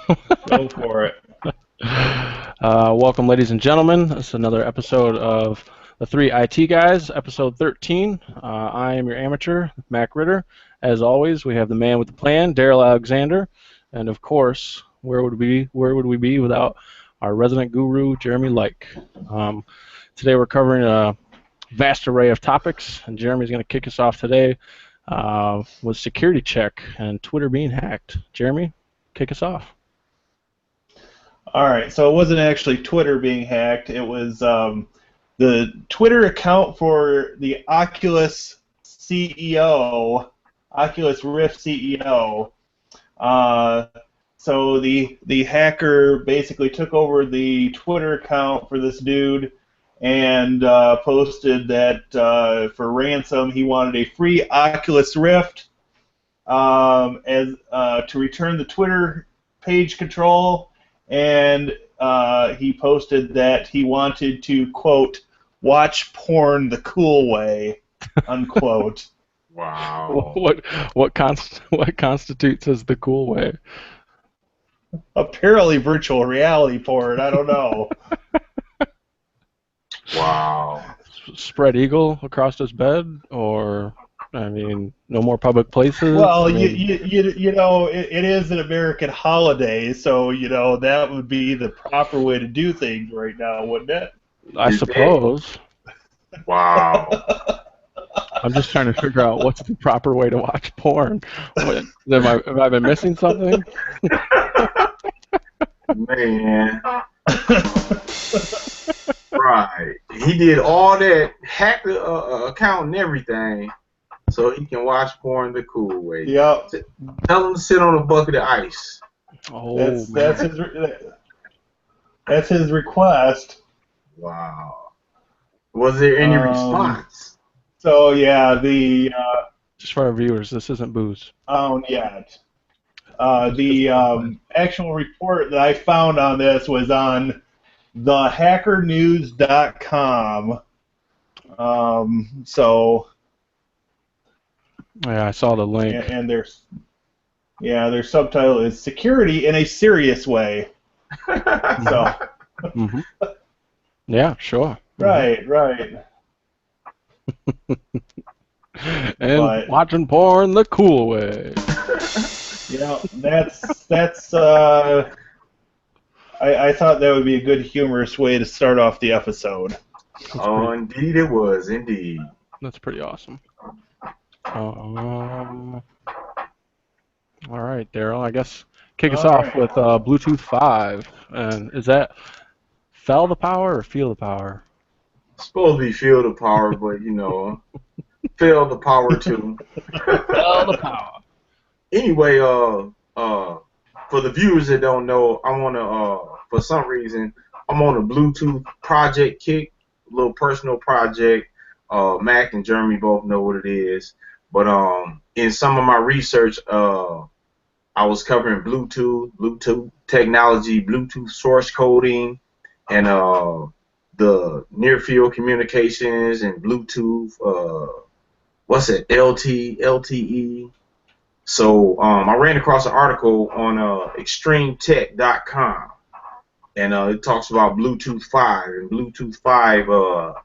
Go for it. Welcome, ladies and gentlemen. This is another episode of the Three IT Guys, episode 13. I am your amateur, Mac Ritter. As always, we have the man with the plan, Daryl Alexander, and of course, where would we be without our resident guru, Jeremy Lyke? Today, we're covering a vast array of topics, and Jeremy's going to kick us off today with security check and Twitter being hacked. Jeremy, kick us off. All right, so it wasn't actually Twitter being hacked. It was the Twitter account for the Oculus CEO, Oculus Rift CEO. So the hacker basically took over the Twitter account for this dude and posted that for ransom he wanted a free Oculus Rift as to return the Twitter page control, and he posted that he wanted to, quote, watch porn the cool way, unquote. Wow. What constitutes as the cool way? Apparently virtual reality porn, I don't know. Wow. Spread eagle across his bed, or I mean, no more public places. Well, I mean, you know, it is an American holiday, so, you know, that would be the proper way to do things right now, wouldn't it? I suppose. Wow. I'm just trying to figure out what's the proper way to watch porn. Have I been missing something? Man. Right. He did all that, hacked the account and everything, so he can watch porn the cool way. Yep. Tell him to sit on a bucket of ice. Oh, That's his request. Wow. Was there any response? So yeah, the just for our viewers, this isn't booze. yet. The actual report that I found on this was on thehackernews.com. So Yeah, I saw the link. and their subtitle is "Security in a Serious Way." So hmm Yeah, sure. right. And But watching porn the cool way. you know, that's I thought that would be a good humorous way to start off the episode. Indeed it was, indeed. That's pretty awesome. All right, Daryl. I guess kick us All off right. with Bluetooth 5. And is that fell the power or feel the power? Supposed to be feel the power, but you know, feel the power too. Fell the power. Anyway, for the viewers that don't know, I wanna for some reason I'm on a Bluetooth project kick, a little personal project. Mac and Jeremy both know what it is, but in some of my research, I was covering Bluetooth technology, Bluetooth source coding, and the near field communications and Bluetooth. What's it? LTE. So I ran across an article on extremetech.com, and it talks about Bluetooth 5, and Bluetooth 5 will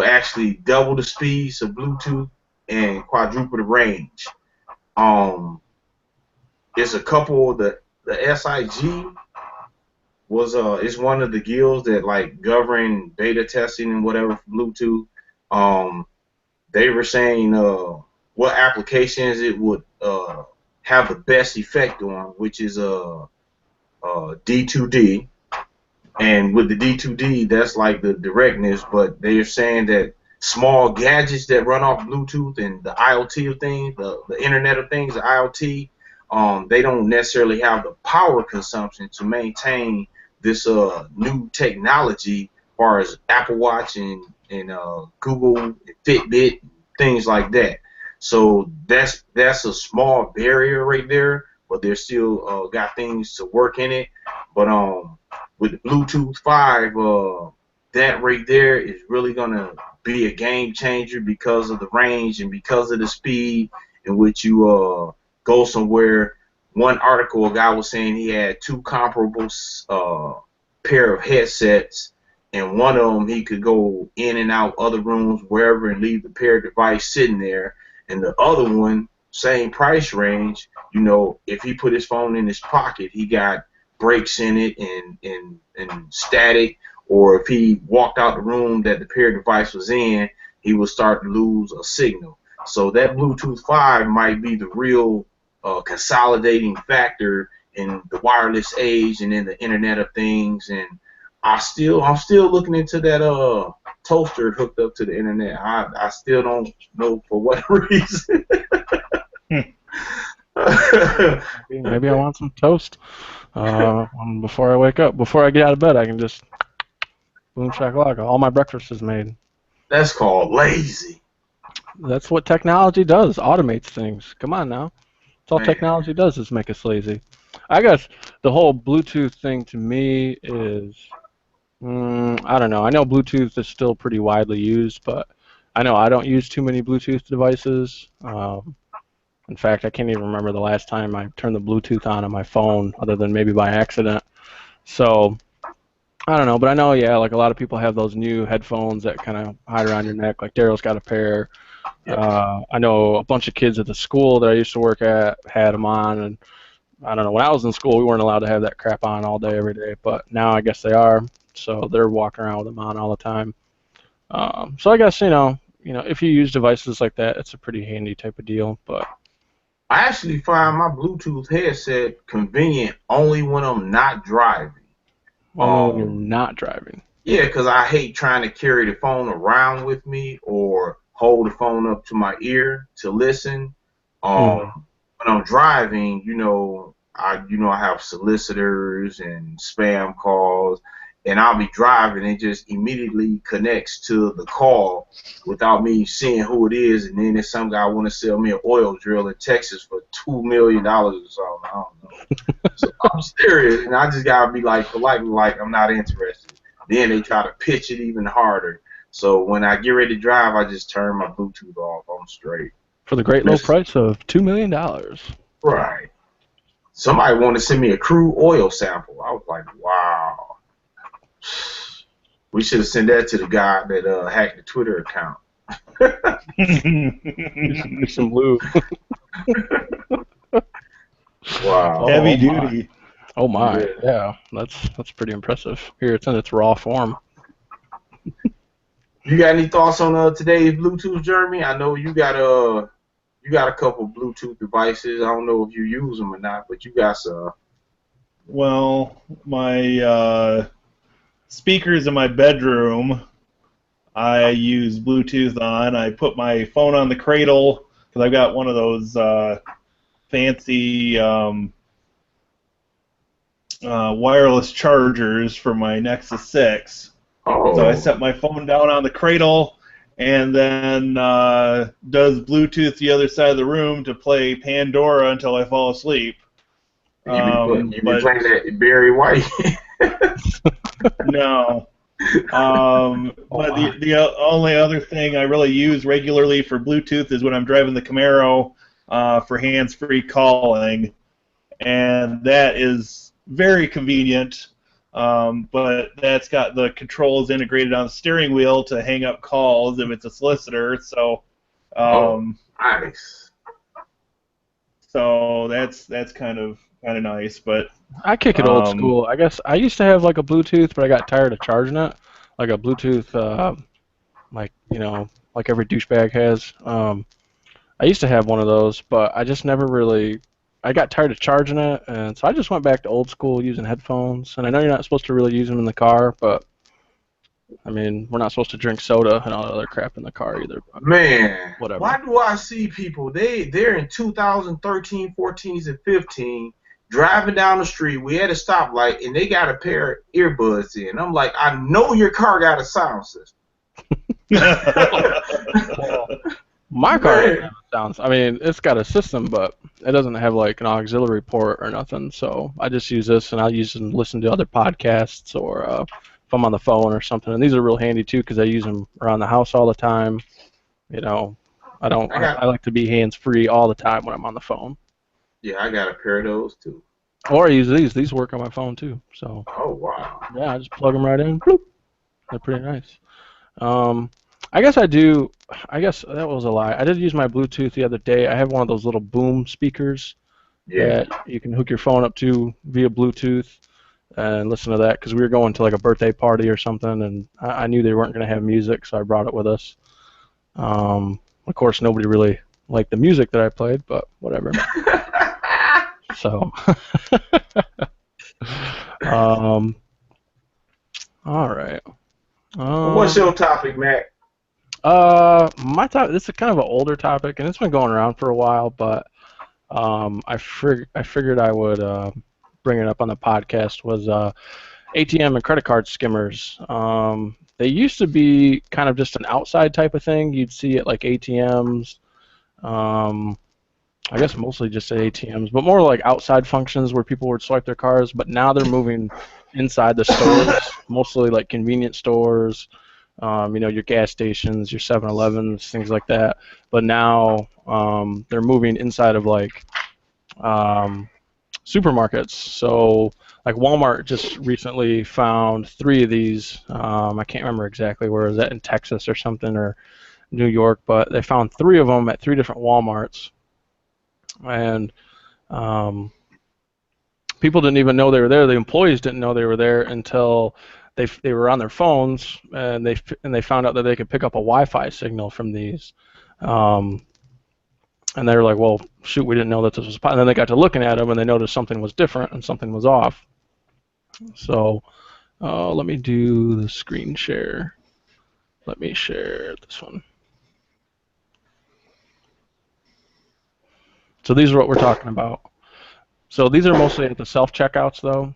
actually double the speeds of Bluetooth and quadruple the range. It's a couple of the SIG was is one of the guilds that like govern beta testing and whatever for Bluetooth. They were saying what applications it would have the best effect on, which is D2D. And with the D2D, that's like the directness, but they are saying that small gadgets that run off Bluetooth and the IoT of things, the Internet of Things, the IoT, they don't necessarily have the power consumption to maintain this new technology as far as Apple Watch and Google Fitbit, things like that. So that's a small barrier right there, but they're still got things to work in it. But with the Bluetooth 5, that right there is really gonna be a game changer because of the range and because of the speed in which you go somewhere one article, a guy was saying he had two comparable pair of headsets, and one of them he could go in and out other rooms, wherever, and leave the pair device sitting there. And the other one, same price range, you know, if he put his phone in his pocket, he got breaks in it and static, or if he walked out the room that the pair device was in, he would start to lose a signal. So that Bluetooth 5 might be the real consolidating factor in the wireless age and in the Internet of Things. And I'm still looking into that toaster hooked up to the internet. I still don't know for what reason. Maybe I want some toast before I wake up. Before I get out of bed, I can just boom shakalaka. All my breakfast is made. That's called lazy. That's what technology does. Automates things. Come on now. That's all Man. technology does is make us lazy. I guess the whole Bluetooth thing to me is, I don't know. I know Bluetooth is still pretty widely used, but I know I don't use too many Bluetooth devices. In fact, I can't even remember the last time I turned the Bluetooth on my phone, other than maybe by accident. So I don't know, but I know, yeah, like a lot of people have those new headphones that kind of hide around your neck. Like Daryl's got a pair. I know a bunch of kids at the school that I used to work at had them on, and I don't know. When I was in school, we weren't allowed to have that crap on all day, every day, but now I guess they are. So they're walking around with them on all the time. So I guess, you know, if you use devices like that, it's a pretty handy type of deal. But I actually find my Bluetooth headset convenient only when I'm not driving. only when you're not driving. Yeah, because I hate trying to carry the phone around with me or hold the phone up to my ear to listen. When I'm driving, I have solicitors and spam calls, and I'll be driving and it just immediately connects to the call without me seeing who it is, and then there's some guy want to sell me an oil drill in Texas for $2 million or something. I don't know. So I'm serious, and I just gotta be like politely like I'm not interested. Then they try to pitch it even harder. So when I get ready to drive, I just turn my Bluetooth off. I'm straight. For the great low price of $2 million. Right. Somebody wanted to send me a crude oil sample. I was like, wow. We should have sent that to the guy that hacked the Twitter account. Some lube. Wow. Heavy duty. Oh my, yeah, that's pretty impressive. Here, it's in its raw form. You got any thoughts on today's Bluetooth, Jeremy? I know you got a couple Bluetooth devices. I don't know if you use them or not, but you got some. Well, my speakers in my bedroom, I use Bluetooth on. I put my phone on the cradle because I've got one of those fancy wireless chargers for my Nexus 6. Oh. So I set my phone down on the cradle and then does Bluetooth the other side of the room to play Pandora until I fall asleep. You be playing that Barry White. No. But the only other thing I really use regularly for Bluetooth is when I'm driving the Camaro for hands-free calling, and that is very convenient. But that's got the controls integrated on the steering wheel to hang up calls if it's a solicitor. So, nice. So that's kind of nice. But I kick it old school. I guess I used to have like a Bluetooth, but I got tired of charging it. Like a Bluetooth, like every douchebag has. I used to have one of those, but I just never really. I got tired of charging it, and so I just went back to old school using headphones. And I know you're not supposed to really use them in the car, but I mean, we're not supposed to drink soda and all that other crap in the car either. Man, whatever. Why do I see people? They're in 2013, 14s, and 15 driving down the street. We had a stoplight, and they got a pair of earbuds in. I'm like, I know your car got a sound system. My car doesn't have sounds. I mean, it's got a system, but it doesn't have like an auxiliary port or nothing. So I just use this, and I'll use it and listen to other podcasts, or if I'm on the phone or something. And these are real handy too because I use them around the house all the time. I like to be hands free all the time when I'm on the phone. Yeah, I got a pair of those too. Or I use these. These work on my phone too. So Oh wow. yeah, I just plug them right in. Bloop. They're pretty nice. Um, I guess I do. I guess that was a lie. I did use my Bluetooth the other day. I have one of those little boom speakers Yeah. that you can hook your phone up to via Bluetooth and listen to that because we were going to like a birthday party or something, and I knew they weren't going to have music, so I brought it with us. Of course, nobody really liked the music that I played, but whatever. So, all right. What's your topic, Mac? My topic. This is kind of an older topic, and it's been going around for a while, but I figured I would bring it up on the podcast. Was ATM and credit card skimmers. They used to be kind of just an outside type of thing. You'd see it like ATMs. I guess mostly just at ATMs, but more like outside functions where people would swipe their cards. But now they're moving inside the stores, mostly like convenience stores, your gas stations, your 7-Elevens, things like that. But now they're moving inside of like supermarkets. So like Walmart just recently found 3 of these. I can't remember exactly where it was at, in Texas or something, or New York, but they found 3 of them at 3 different Walmarts. And people didn't even know they were there. The employees didn't know they were there until they were on their phones, and they found out that they could pick up a Wi-Fi signal from these. And they were like, well, shoot, we didn't know that this was. And then they got to looking at them, and they noticed something was different and something was off. So let me do the screen share. Let me share this one. So these are what we're talking about. So these are mostly at the self-checkouts, though.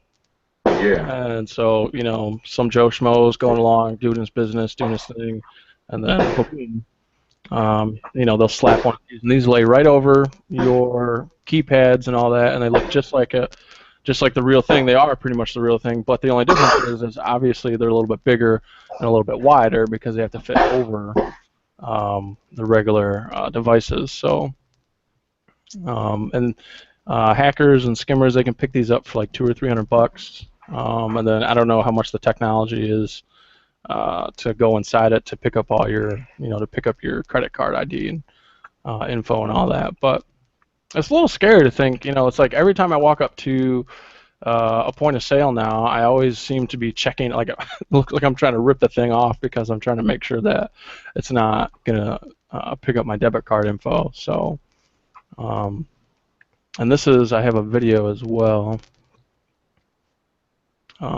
Yeah. And so, some Joe Schmo's going along, doing his business, doing his thing, and then boom, they'll slap one of these, and these lay right over your keypads and all that, and they look just like the real thing. They are pretty much the real thing, but the only difference is obviously they're a little bit bigger and a little bit wider because they have to fit over the regular devices. So, hackers and skimmers, they can pick these up for like $200 or $300. And then I don't know how much the technology is to go inside it to pick up all your, to pick up your credit card ID and info and all that. But it's a little scary to think, it's like every time I walk up to a point of sale now, I always seem to be checking, like, look like I'm trying to rip the thing off because I'm trying to make sure that it's not gonna pick up my debit card info. So, and I have a video as well.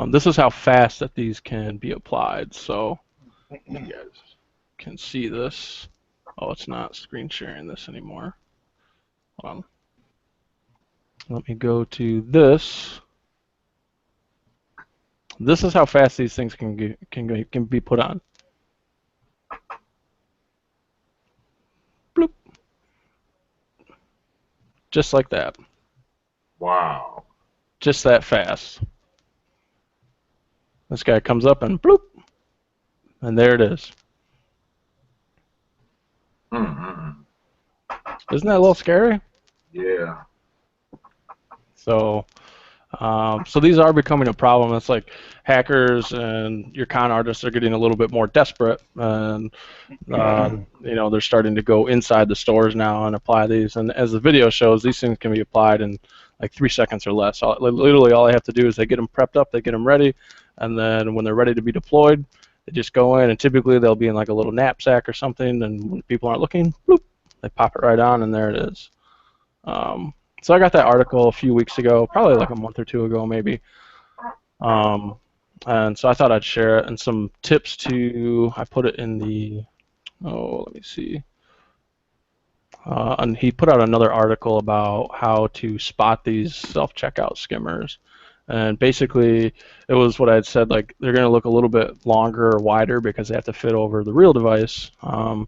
This is how fast that these can be applied. So you guys can see this. Oh, it's not screen sharing this anymore. Hold on. Let me go to this. This is how fast these things can be put on. Bloop. Just like that. Wow. Just that fast. This guy comes up and bloop, and there it is. Mm-hmm. Isn't that a little scary? Yeah. So these are becoming a problem. It's like hackers and your con artists are getting a little bit more desperate, and they're starting to go inside the stores now and apply these. And as the video shows, these things can be applied in like 3 seconds or less. Literally, all I have to do is they get them prepped up, they get them ready, and then when they're ready to be deployed, they just go in, and typically they'll be in like a little knapsack or something, and when people aren't looking, bloop, they pop it right on, and there it is. So I got that article a few weeks ago, probably like a month or 2 ago maybe. And so I thought I'd share it, and some tips I put it in the, let me see. And he put out another article about how to spot these self-checkout skimmers. And basically, it was what I had said, like they're going to look a little bit longer or wider because they have to fit over the real device. And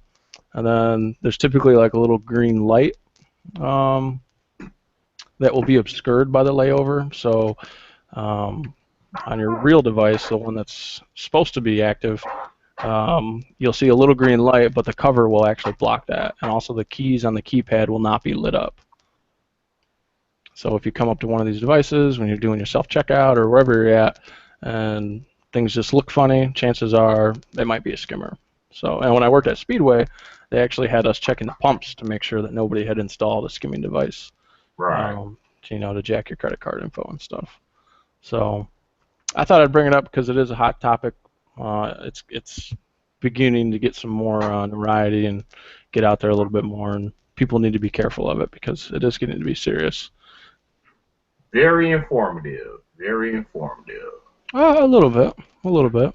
then there's typically like a little green light that will be obscured by the layover. So on your real device, the one that's supposed to be active, you'll see a little green light, but the cover will actually block that. And also the keys on the keypad will not be lit up. So if you come up to one of these devices when you're doing your self-checkout or wherever you're at, and things just look funny, chances are it might be a skimmer. So, and when I worked at Speedway, they actually had us checking the pumps to make sure that nobody had installed a skimming device, Right. to jack your credit card info and stuff. So I thought I'd bring it up because it is a hot topic. It's beginning to get some more notoriety and get out there a little bit more, and people need to be careful of it because it is getting to be serious. Very informative. Very informative. A little bit.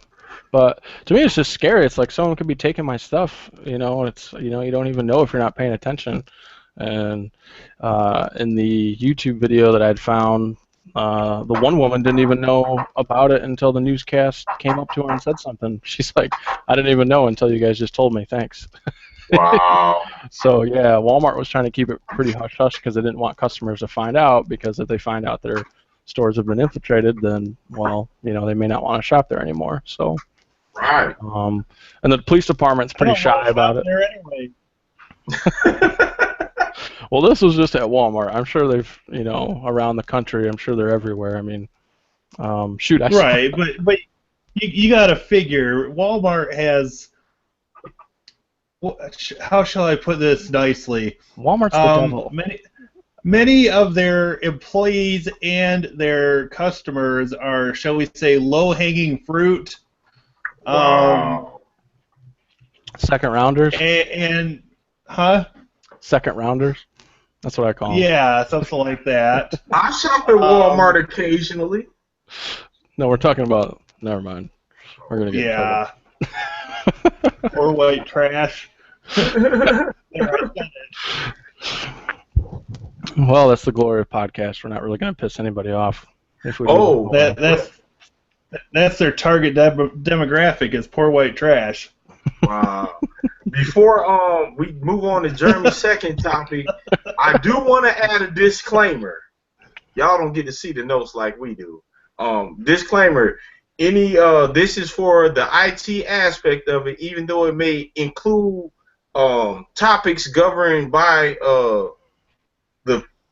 But to me, it's just scary. It's like someone could be taking my stuff, and it's, you don't even know if you're not paying attention. And in the YouTube video that I'd found, the one woman didn't even know about it until the newscast came up to her and said something. She's like, I didn't even know until you guys just told me. Thanks. Wow. So, yeah, Walmart was trying to keep it pretty hush-hush because they didn't want customers to find out, because if they find out their stores have been infiltrated, then, well, they may not want to shop there anymore. So, Right. and the police department's pretty shy about it. There anyway. Well, this was just at Walmart. I'm sure they've, around the country, I'm sure they're everywhere. I mean, shoot, Right, but you got to figure Walmart has. How shall I put this nicely? Walmart's the devil. Many of their employees and their customers are, shall we say, low-hanging fruit. Wow. Second rounders. Huh? Second rounders. That's what I call them. Yeah, something like that. I shop at Walmart occasionally. No, we're talking about. Never mind. We're gonna get in trouble. Or white trash. Well, that's the glory of podcast. We're not really going to piss anybody off. If we that's their target demographic is poor white trash. Wow. Before we move on to Jeremy's second topic, I do want to add a disclaimer. Y'all don't get to see the notes like we do. Disclaimer. This is for the IT aspect of it, even though it may include topics governed by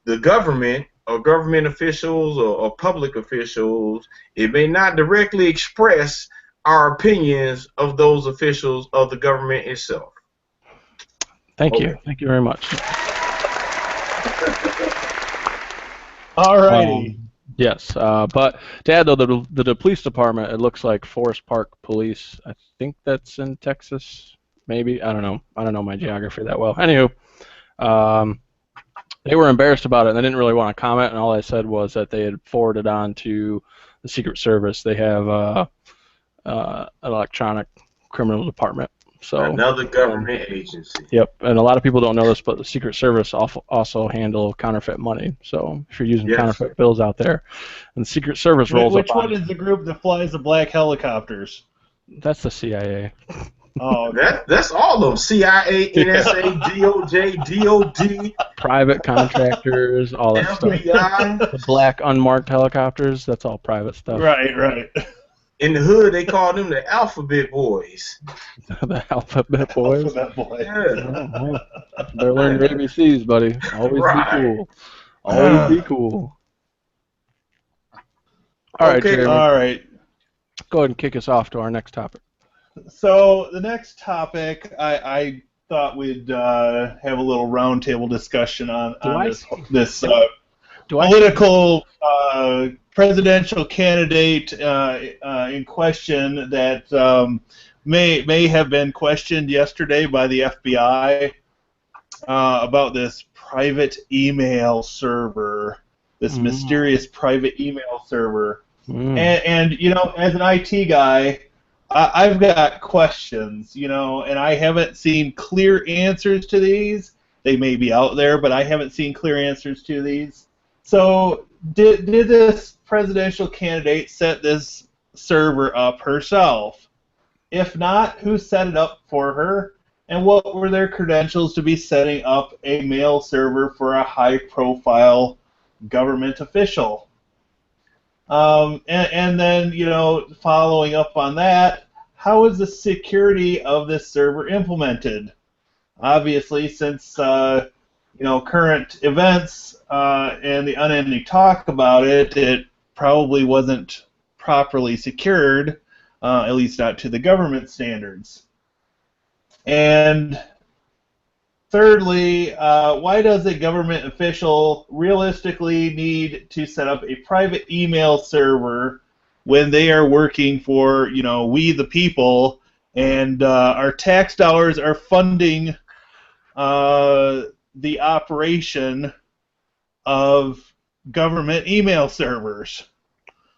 the government or government officials or public officials. It may not directly express our opinions of those officials of the government itself. Thank you. Thank you very much. All righty. Yes, but to add, though, the police department, it looks like Forest Park Police. I think that's in Texas, maybe. I don't know. I don't know my geography that well. Anywho, they were embarrassed about it, and they didn't really want to comment, and all I said was that they had forwarded on to the Secret Service. They have an electronic criminal department. So another government agency. Yep, and a lot of people don't know this, but the Secret Service also handle counterfeit money. So if you're using counterfeit bills out there, and the Secret Service rolls Which up. Which one is the group that flies the black helicopters? That's the CIA. Oh, that's all of them. CIA, NSA, DOJ, DOD. Private contractors, all that FBI. Stuff. The black unmarked helicopters, that's all private stuff. Right. In the hood, they call them the Alphabet Boys. The Alphabet Boys? Alphabet Boys. Yeah. They're learning your ABCs, buddy. Always be cool. Always be cool. All right, Jeremy. All right. Go ahead and kick us off to our next topic. So the next topic, I thought we'd have a little roundtable discussion on this political presidential candidate in question that may have been questioned yesterday by the FBI about this private email server, this mysterious private email server. And as an IT guy, I've got questions, and I haven't seen clear answers to these. They may be out there, but I haven't seen clear answers to these. So did this presidential candidate set this server up herself? If not, who set it up for her? And what were their credentials to be setting up a mail server for a high-profile government official? And then, following up on that, how is the security of this server implemented? Obviously, since current events and the unending talk about it, it probably wasn't properly secured, at least not to the government standards. And thirdly, why does a government official realistically need to set up a private email server when they are working for, we the people, and our tax dollars are funding the operation of government email servers?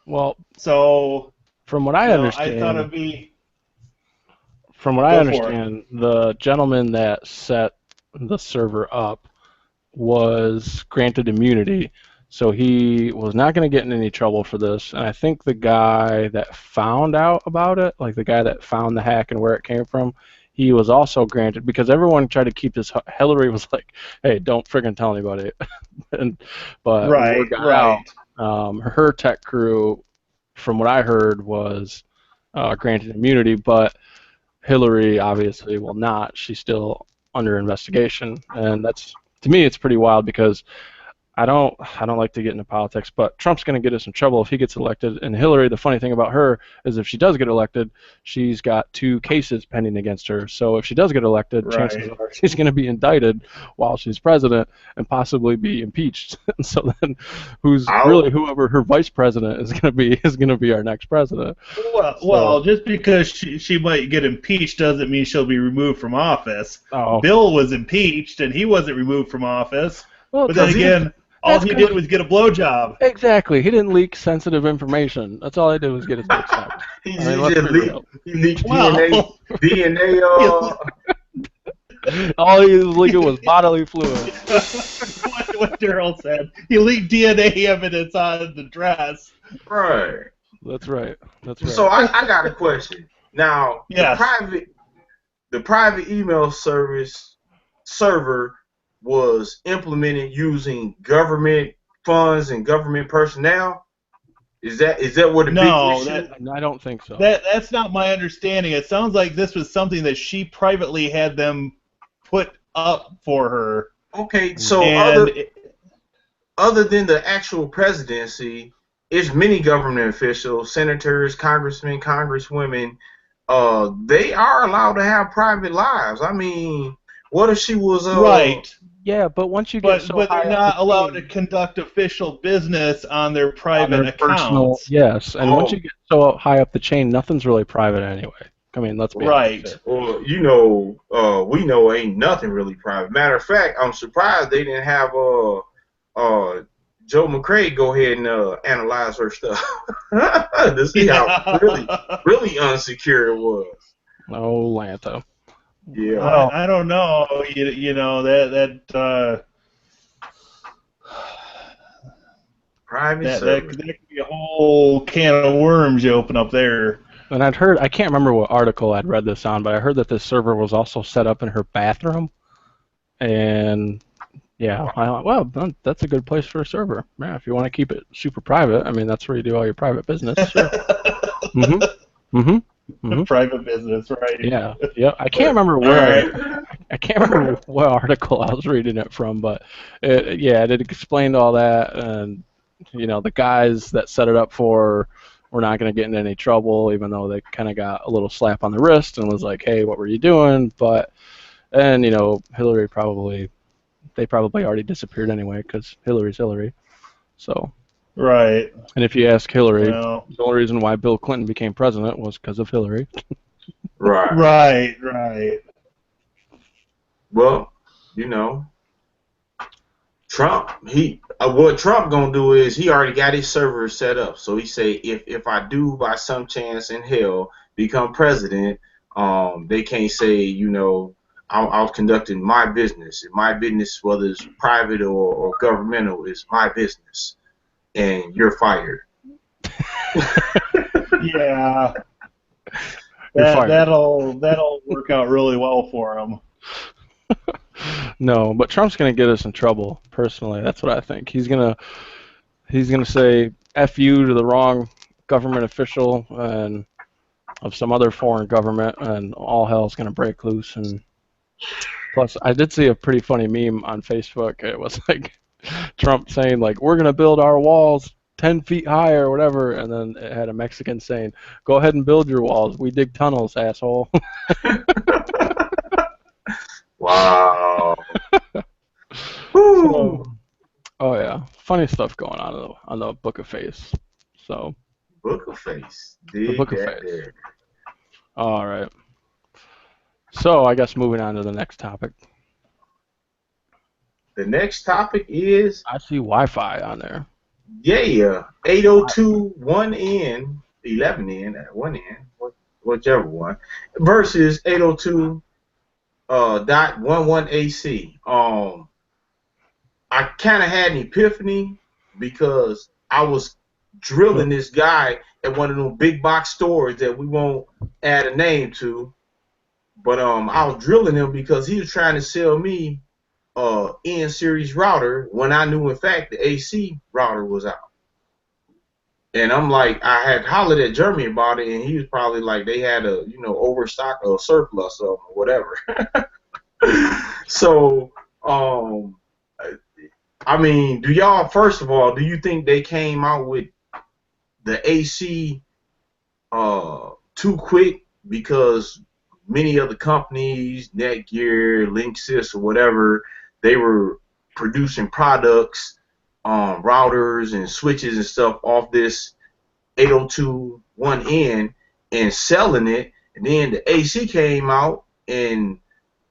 Well, so from what I understand, I thought it'd be. From what I understand, the gentleman that set the server up was granted immunity, so he was not going to get in any trouble for this. And I think the guy that found out about it, like the guy that found the hack and where it came from, he was also granted, because everyone tried to keep this. Hillary was like, "Hey, don't friggin' tell anybody." But right, her tech crew, from what I heard, was granted immunity, but Hillary obviously will not. She's still under investigation, and that's, to me, it's pretty wild, because I don't like to get into politics, but Trump's going to get us in trouble if he gets elected. And Hillary, the funny thing about her is if she does get elected, she's got 2 cases pending against her. So if she does get elected, chances are she's going to be indicted while she's president and possibly be impeached. And so then, whoever her vice president is going to be our next president. Well, just because she might get impeached doesn't mean she'll be removed from office. Oh. Bill was impeached and he wasn't removed from office. Well, but then again, all he did was get a blowjob. Exactly. He didn't leak sensitive information. That's all he did was get his dick sucked. He leaked DNA. All he was leaking was bodily fluid. what Daryl said. He leaked DNA evidence on the dress. Right. That's right. So I got a question. Now, yes. the private email server was implemented using government funds and government personnel. Is that what the big issue? I don't think so. That's not my understanding. It sounds like this was something that she privately had them put up for her. Okay, so other than the actual presidency, it's many government officials, senators, congressmen, congresswomen. They are allowed to have private lives. I mean, what if she was right? Yeah, but once you get but they're not allowed to conduct official business on their private accounts. Yes, and once you get so high up the chain, nothing's really private anyway. I mean, let's be honest. Well, we know ain't nothing really private. Matter of fact, I'm surprised they didn't have Joe McCrae go ahead and analyze her stuff to see how really unsecure it was. Oh, Lanta. Yeah, I don't know. Private that could be a whole can of worms you open up there. And I can't remember what article I'd read this on, but I heard that this server was also set up in her bathroom. And yeah, I thought, well, that's a good place for a server. Yeah, if you want to keep it super private, I mean, that's where you do all your private business. Sure. Private business, right? Yeah. I can't remember where. I can't remember what article I was reading it from, but it explained all that, and the guys that set it up for were not going to get into any trouble, even though they kind of got a little slap on the wrist and was like, "Hey, what were you doing?" And Hillary they probably already disappeared anyway, because Hillary's Hillary. So. Right. And if you ask Hillary, the only reason why Bill Clinton became president was because of Hillary. Right. Well, Trump, what Trump gonna do is he already got his server set up. So he say if I do by some chance in hell become president, they can't say I was conducting my business. My business, whether it's private or governmental, is my business. And you're fired. Yeah. That'll work out really well for him. No, but Trump's gonna get us in trouble. Personally, that's what I think. He's gonna say "F you" to the wrong government official and of some other foreign government, and all hell's gonna break loose. And Plus, I did see a pretty funny meme on Facebook. It was like Trump saying, like, we're going to build our walls 10 feet high or whatever. And then it had a Mexican saying, go ahead and build your walls. We dig tunnels, asshole. Wow. So, Woo. oh, yeah. Funny stuff going on the Book of Face. So, Book of Face. the Dig Book of that Face. there. All right. So, I guess moving on to the next topic. The next topic is I see Wi-Fi on there. 802.1N, 11N at one end, whichever one, versus 802.11AC. I kind of had an epiphany because I was drilling this guy at one of those big box stores that we won't add a name to, but I was drilling him because he was trying to sell me N series router when I knew in fact the AC router was out. And I'm like, I had hollered at Jeremy about it, and he was probably like, they had a overstock or surplus of them or whatever. So, I mean, do y'all, first of all, do you think they came out with the AC too quick? Because many other companies, Netgear, Linksys, or whatever, they were producing products, routers and switches and stuff off this 802.1N and selling it. And then the AC came out, and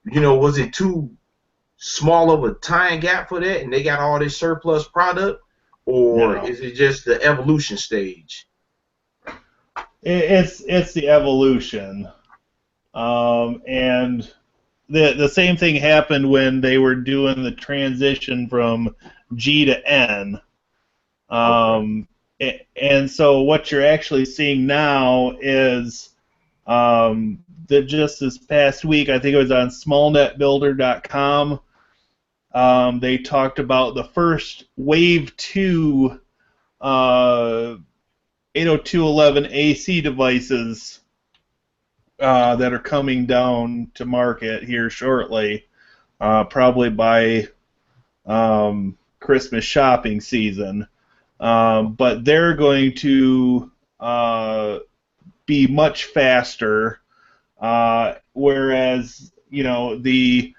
was it too small of a time gap for that, and they got all this surplus product, or No. is it just the evolution stage? It's the evolution, and the same thing happened when they were doing the transition from G to N. And so what you're actually seeing now is that just this past week, I think it was on smallnetbuilder.com, they talked about the first Wave 2 802.11 AC devices that are coming down to market here shortly, probably by Christmas shopping season. But they're going to be much faster, whereas the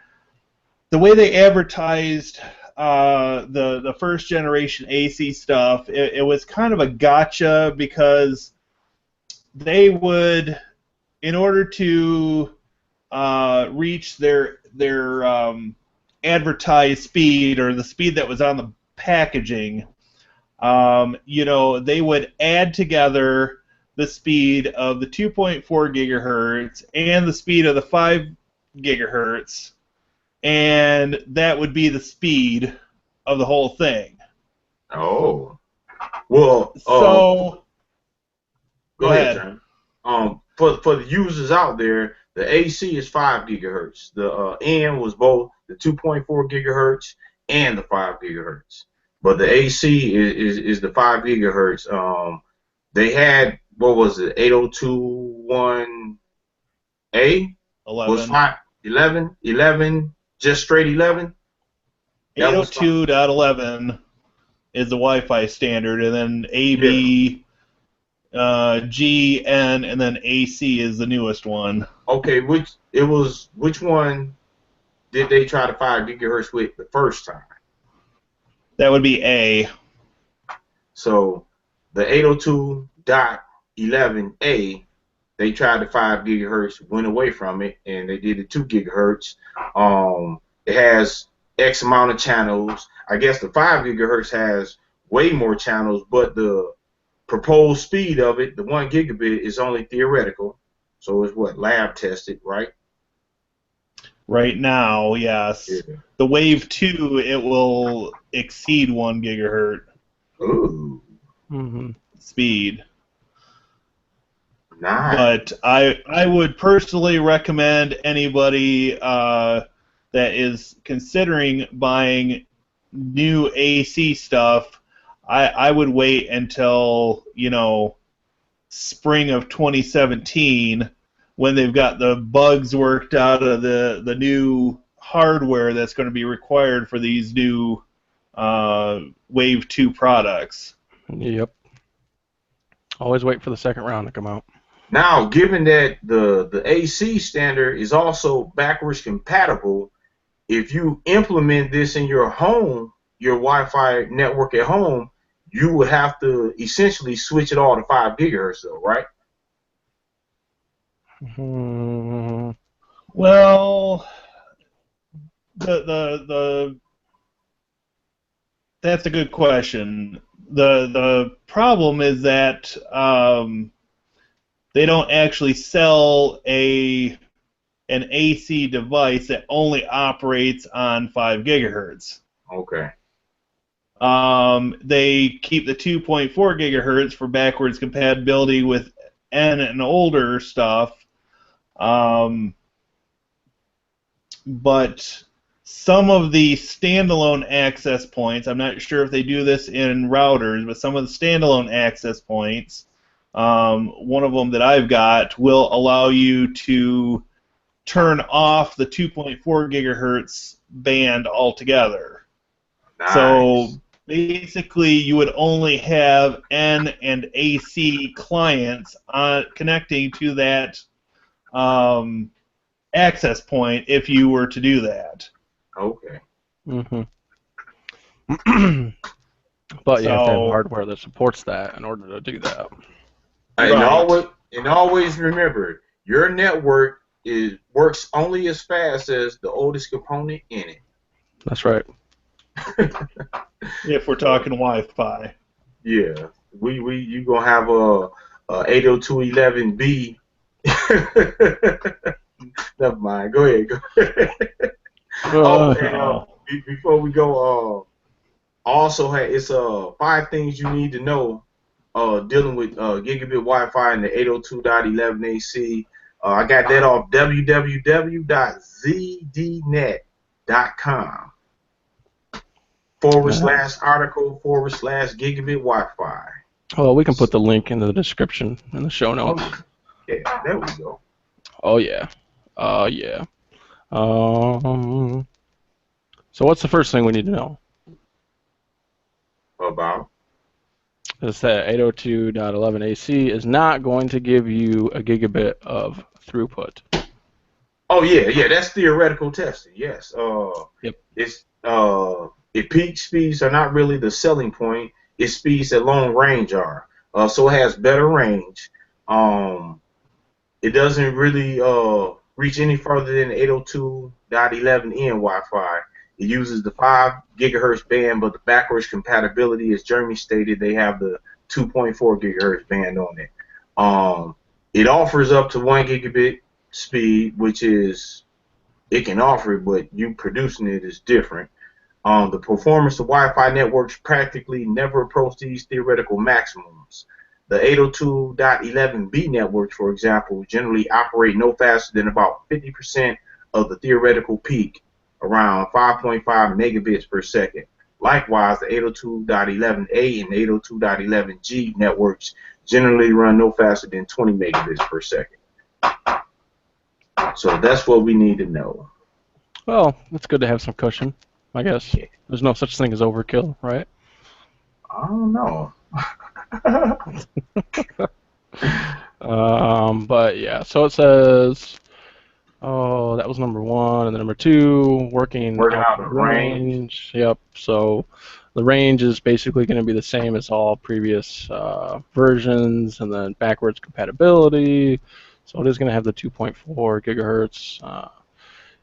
way they advertised the first generation AC stuff, it was kind of a gotcha, because they would, in order to reach their advertised speed, or the speed that was on the packaging, they would add together the speed of the 2.4 gigahertz and the speed of the 5 gigahertz, and that would be the speed of the whole thing. Oh, well. So go ahead, John. For the users out there, the AC is 5 gigahertz. The N was both the 2.4 gigahertz and the 5 gigahertz. But the AC is the 5 gigahertz. They had, what was it, 802.1A? 11. Was 11, just straight 11? 802.11 is the Wi-Fi standard, and then AB, G, N, and then AC is the newest one. Okay, which one did they try to 5 gigahertz with the first time? That would be A. So the 802.11A, they tried the 5 gigahertz, went away from it, and they did the 2 gigahertz. It has X amount of channels. I guess the 5 gigahertz has way more channels, but the proposed speed of it, the 1 gigabit, is only theoretical. So it's what, lab tested, right? Right now, yes. Yeah. The Wave 2, it will exceed 1 gigahertz Ooh. speed. Nice. But I would personally recommend anybody that is considering buying new AC stuff, I would wait until, spring of 2017, when they've got the bugs worked out of the new hardware that's going to be required for these new Wave 2 products. Yep. Always wait for the second round to come out. Now, given that the AC standard is also backwards compatible, if you implement this in your home, your Wi-Fi network at home, you would have to essentially switch it all to 5 gigahertz, though, right? Hmm. Well, the that's a good question. The problem is that they don't actually sell an AC device that only operates on 5 gigahertz. Okay. They keep the 2.4 gigahertz for backwards compatibility with N and older stuff. But some of the standalone access points, I'm not sure if they do this in routers, but some of the standalone access points, one of them that I've got, will allow you to turn off the 2.4 gigahertz band altogether. Nice. So basically, you would only have N and AC clients connecting to that access point if you were to do that. Okay. Mm-hmm. But you have to have hardware that supports that in order to do that. And always remember, your network works only as fast as the oldest component in it. That's right. If we're talking Wi-Fi. Yeah, you gonna have a 802.11b. Never mind. Go ahead. Before we go, also it's 5 things you need to know dealing with gigabit Wi-Fi and the 802.11ac. I got that off www.zdnet.com /article/gigabit Wi-Fi. Well, we can put the link in the description in the show notes. Yeah, there we go. Oh yeah. Yeah. So what's the first thing we need to know? About? Is that 802.11ac is not going to give you a gigabit of throughput. Oh yeah, that's theoretical testing. Yes. Yep. It's peak speeds are not really the selling point. It's speeds at long range are. So it has better range. It doesn't really reach any further than 802.11n Wi-Fi. It uses the 5 gigahertz band, but the backwards compatibility, as Jeremy stated, they have the 2.4 gigahertz band on it. It offers up to 1 gigabit speed, which is, it can offer it, but you producing it is different. The performance of Wi-Fi networks practically never approach these theoretical maximums. The 802.11b networks, for example, generally operate no faster than about 50% of the theoretical peak, around 5.5 megabits per second. Likewise, the 802.11a and 802.11g networks generally run no faster than 20 megabits per second. So that's what we need to know. Well, it's good to have some cushion, I guess. Yeah. There's no such thing as overkill, right? I don't know. But yeah, so it says, oh, that was number 1, and then number 2, working out the range. Yep. So the range is basically going to be the same as all previous versions, and then backwards compatibility. So it is going to have the 2.4 gigahertz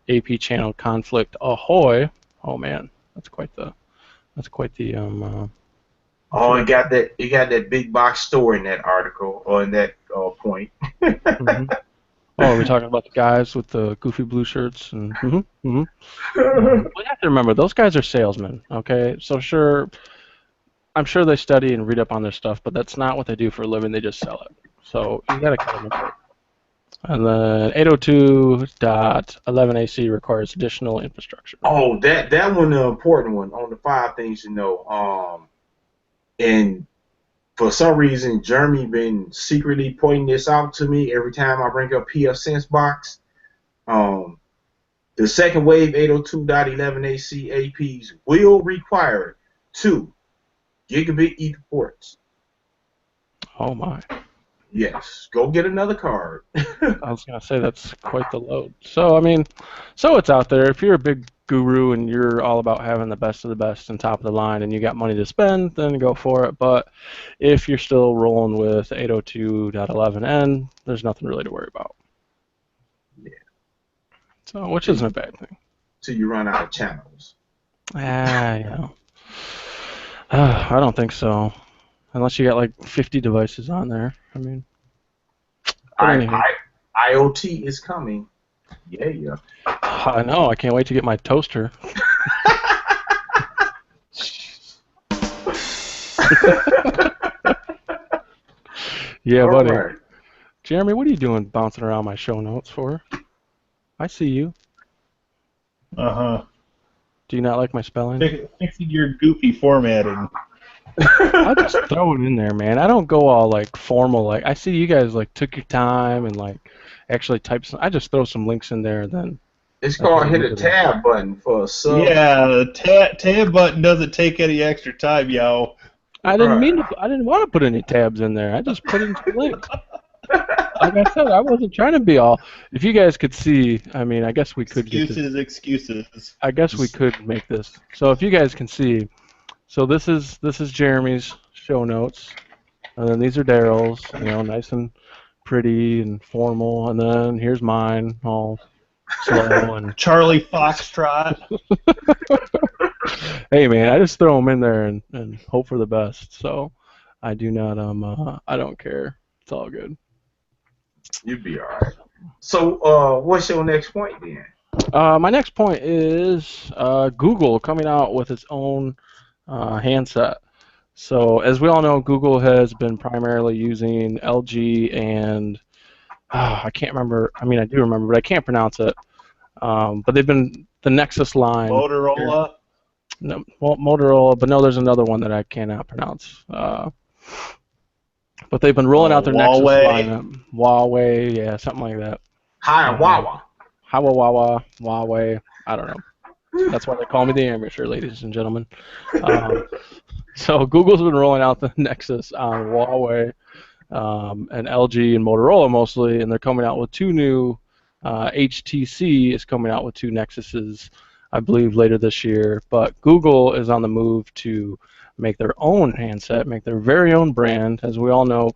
AP channel conflict. Ahoy! Oh man, that's quite the Oh, it got that big box store in that article, or in that point. Mm-hmm. Oh, are we talking about the guys with the goofy blue shirts? And We have to remember, those guys are salesmen, okay? So I'm sure they study and read up on their stuff, but that's not what they do for a living. They just sell it. So you got to cut them apart. And then 802.11ac requires additional infrastructure. Oh, that one, the important one on the 5 things to know. And for some reason, Jeremy been secretly pointing this out to me every time I bring up PF Sense Box. The second wave 802.11ac APs will require 2 gigabit Ether ports. Oh my. Yes, go get another card. I was gonna say that's quite the load. So I mean, so it's out there. If you're a big guru and you're all about having the best of the best and top of the line, and you got money to spend, then go for it. But if you're still rolling with 802.11n, there's nothing really to worry about. Yeah. So which isn't a bad thing. Till you run out of channels. Yeah. I don't think so. Unless you got like 50 devices on there. I mean. IoT is coming. Yeah. I know. I can't wait to get my toaster. Yeah, All buddy. right. Jeremy, what are you doing bouncing around my show notes for? I see you. Uh-huh. Do you not like my spelling? Fixing your goofy formatting. I just throw it in there, man. I don't go all like formal. Like I see you guys like took your time and like actually type some. I just throw some links in there and then. It's called hit a tab button for a sub. Yeah, the tab button doesn't take any extra time, yo. I didn't mean to. I didn't want to put any tabs in there. I just put in some links. Like I said, I wasn't trying to be all. If you guys could see, I mean, I guess we could excuses. I guess we could make this. So if you guys can see, so this is Jeremy's show notes, and then these are Daryl's, you know, nice and pretty and formal, and then here's mine, all slow and Charlie Foxtrot. Hey man, I just throw them in there and hope for the best. So I do not I don't care. It's all good. You'd be all right. So what's your next point then? My next point is Google coming out with its own handset. So as we all know, Google has been primarily using LG and I can't remember. I mean, I do remember, but I can't pronounce it. But they've been the Nexus line. Motorola. No, well, Motorola, but no, there's another one that I cannot pronounce. But they've been rolling out their Nexus line. Huawei, yeah, something like that. Wawa. Huawei. I don't know. That's why they call me the amateur, ladies and gentlemen. So Google's been rolling out the Nexus on Huawei and LG and Motorola mostly, and they're coming out with 2 new. HTC is coming out with 2 Nexuses, I believe, later this year. But Google is on the move to make their own handset, make their very own brand. As we all know,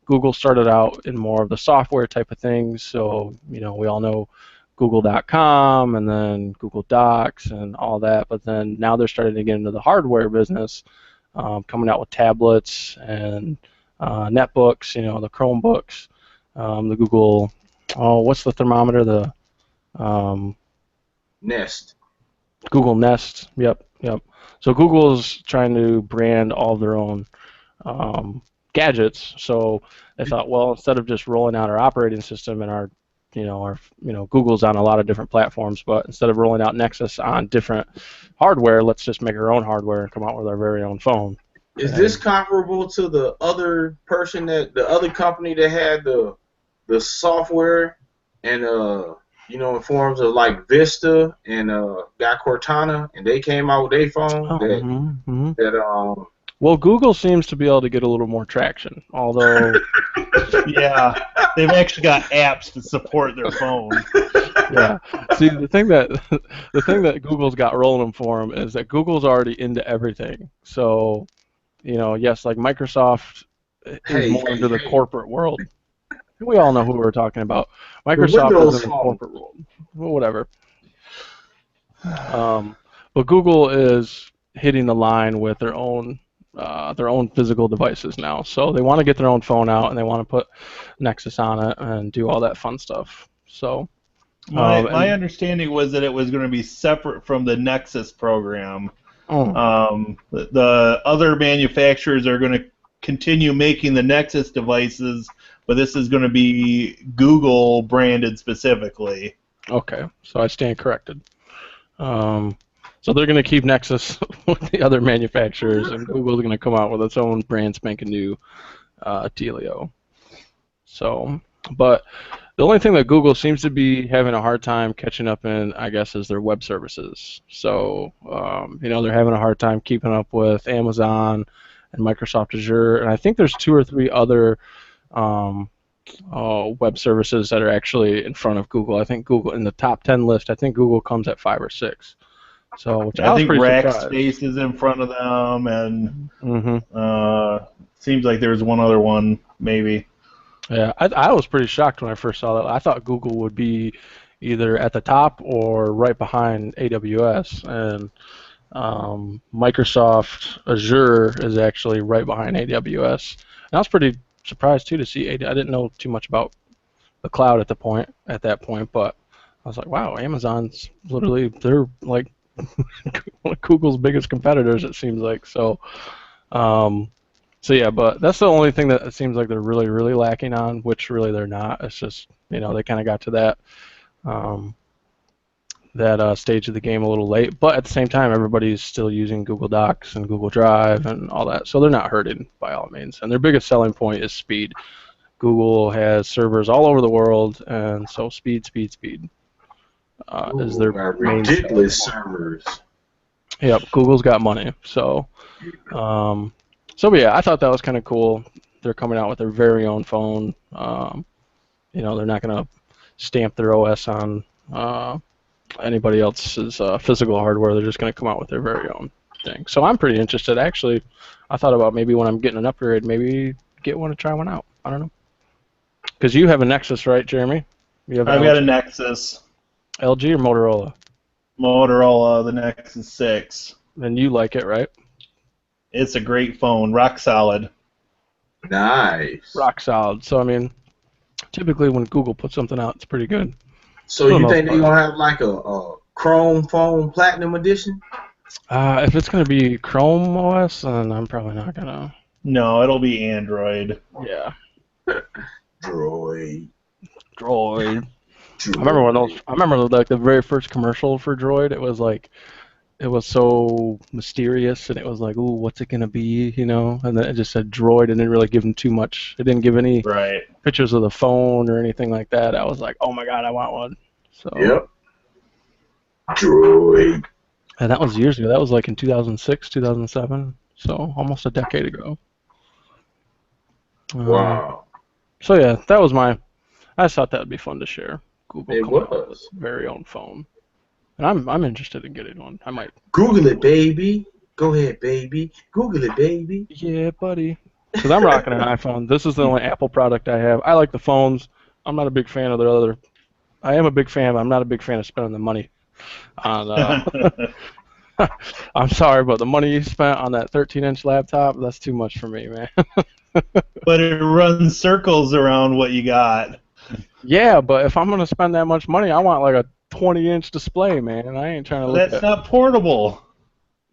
Google started out in more of the software type of things. So, you know, we all know Google.com and then Google Docs and all that. But then now they're starting to get into the hardware business, coming out with tablets and netbooks, you know, the Chromebooks, the Google. Oh, what's the thermometer? The Nest. Google Nest. Yep. So Google's trying to brand all their own gadgets. So they thought, well, instead of just rolling out our operating system and our Google's on a lot of different platforms, but instead of rolling out Nexus on different hardware, let's just make our own hardware and come out with our very own phone. Is this comparable to the other company that had the software and in forms of like Vista and got Cortana, and they came out with their phone Well, Google seems to be able to get a little more traction, although yeah, they've actually got apps to support their phone. Yeah. See, the thing that Google's got rolling for them is that Google's already into everything. So, yes, like Microsoft is more into the corporate world. We all know who we're talking about. Microsoft is in the corporate world. Well, whatever. But Google is hitting the line with their own physical devices now. So they want to get their own phone out and they want to put Nexus on it and do all that fun stuff. So my understanding was that it was going to be separate from the Nexus program. The other manufacturers are going to continue making the Nexus devices, but this is going to be Google branded specifically. Okay, so I stand corrected. So they're going to keep Nexus with the other manufacturers, and Google's going to come out with its own brand spanking new dealio. So, but The only thing that Google seems to be having a hard time catching up in, I guess, is their web services. So, they're having a hard time keeping up with Amazon and Microsoft Azure, and I think there's 2 or 3 other web services that are actually in front of Google. I think Google, in the top 10 list, I think Google comes at 5 or 6. So, which I was think pretty surprised. Rackspace is in front of them, and Mm-hmm. seems like there's one other one, maybe. Yeah, I was pretty shocked when I first saw that. I thought Google would be either at the top or right behind AWS, and Microsoft Azure is actually right behind AWS. And I was pretty surprised too to see. I didn't know too much about the cloud at that point, but I was like, wow, Amazon's literally, they're like Google's biggest competitors, it seems like. So yeah, but that's the only thing that it seems like they're really, really lacking on, which really they're not. It's just, they kind of got to that stage of the game a little late. But at the same time, everybody's still using Google Docs and Google Drive and all that, so they're not hurting by all means. And their biggest selling point is speed. Google has servers all over the world, and so speed is their main ridiculous servers. Yep, Google's got money, so. So yeah, I thought that was kind of cool. They're coming out with their very own phone. They're not going to stamp their OS on anybody else's physical hardware. They're just going to come out with their very own thing. So I'm pretty interested. Actually, I thought about maybe when I'm getting an upgrade, maybe get one to try one out. I don't know. Because you have a Nexus, right, Jeremy? I've got a Nexus. LG or Motorola? Motorola, the Nexus 6. And you like it, right? It's a great phone, rock solid. Nice. Rock solid. So, I mean, typically when Google puts something out, it's pretty good. So you think they're going to have like a Chrome phone Platinum Edition? If it's going to be Chrome OS, then I'm probably not going to. No, it'll be Android. Yeah. Droid. I remember like the very first commercial for Droid. It was so mysterious, and it was like, ooh, what's it gonna be, And then it just said Droid, and it didn't really give them too much. It didn't give any pictures of the phone or anything like that. I was like, oh my god, I want one. So. Yep. Droid. And that was years ago. That was like in 2006, 2007. So almost a decade ago. Wow. So yeah, that was I just thought that would be fun to share. Google it coming out with was. its very own phone. And I'm interested in getting one. I might. Google it, baby. Go ahead, baby. Google it, baby. Yeah, buddy. Because I'm rocking an iPhone. This is the only Apple product I have. I like the phones. I'm not a big fan of the other. I am a big fan, but I'm not a big fan of spending the money on. I'm sorry, but the money you spent on that 13-inch laptop, that's too much for me, man. But it runs circles around what you got. Yeah, but if I'm going to spend that much money, I want like a 20-inch display, man. I ain't trying to look at. That's not portable.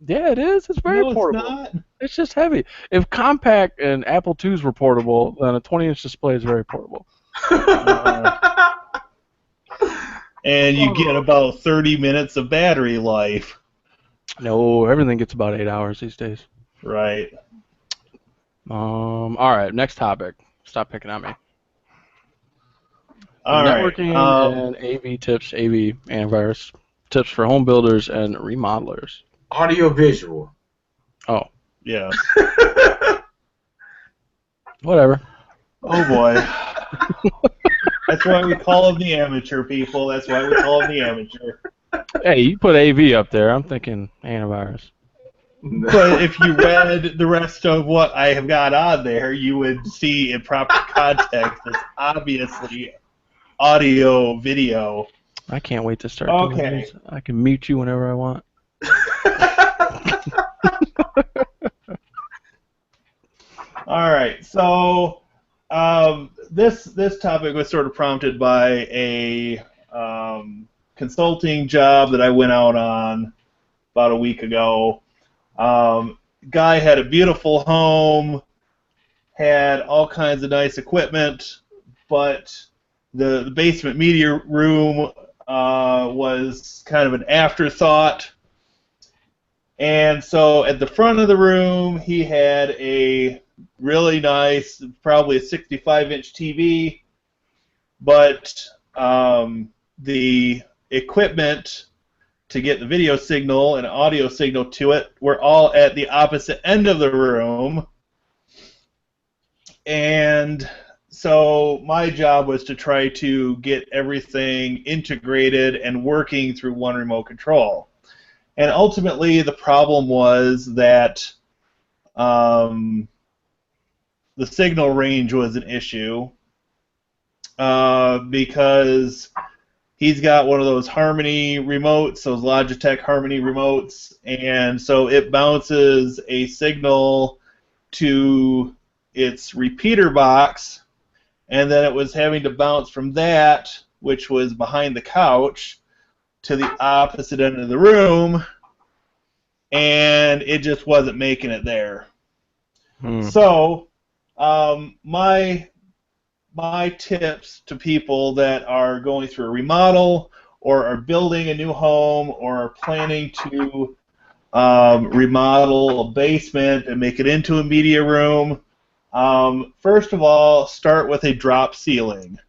Yeah, it is. It's very portable. It's not. It's just heavy. If compact and Apple IIs were portable, then a 20-inch display is very portable. And you get about 30 minutes of battery life. No, everything gets about 8 hours these days. Right. All right, next topic. Stop picking on me. All Networking right. and AV tips, AV antivirus tips for home builders and remodelers. Audio visual. Oh. Yeah. Whatever. Oh boy. That's why we call them the amateur people. That's why we call them the amateur. Hey, you put AV up there. I'm thinking antivirus. But if you read the rest of what I have got on there, you would see in proper context it's obviously audio, video. I can't wait to start doing this. I can mute you whenever I want. All right, so this topic was sort of prompted by a consulting job that I went out on about a week ago. Guy had a beautiful home, had all kinds of nice equipment, but the basement media room was kind of an afterthought. And so at the front of the room, he had a really nice, probably a 65-inch TV. but the equipment to get the video signal and audio signal to it were all at the opposite end of the room. And so my job was to try to get everything integrated and working through one remote control. And ultimately, the problem was that the signal range was an issue because he's got one of those Harmony remotes, those Logitech Harmony remotes, and so it bounces a signal to its repeater box, and then it was having to bounce from that, which was behind the couch, to the opposite end of the room, and it just wasn't making it there. So my tips to people that are going through a remodel or are building a new home or are planning to remodel a basement and make it into a media room, first of all, start with a drop ceiling.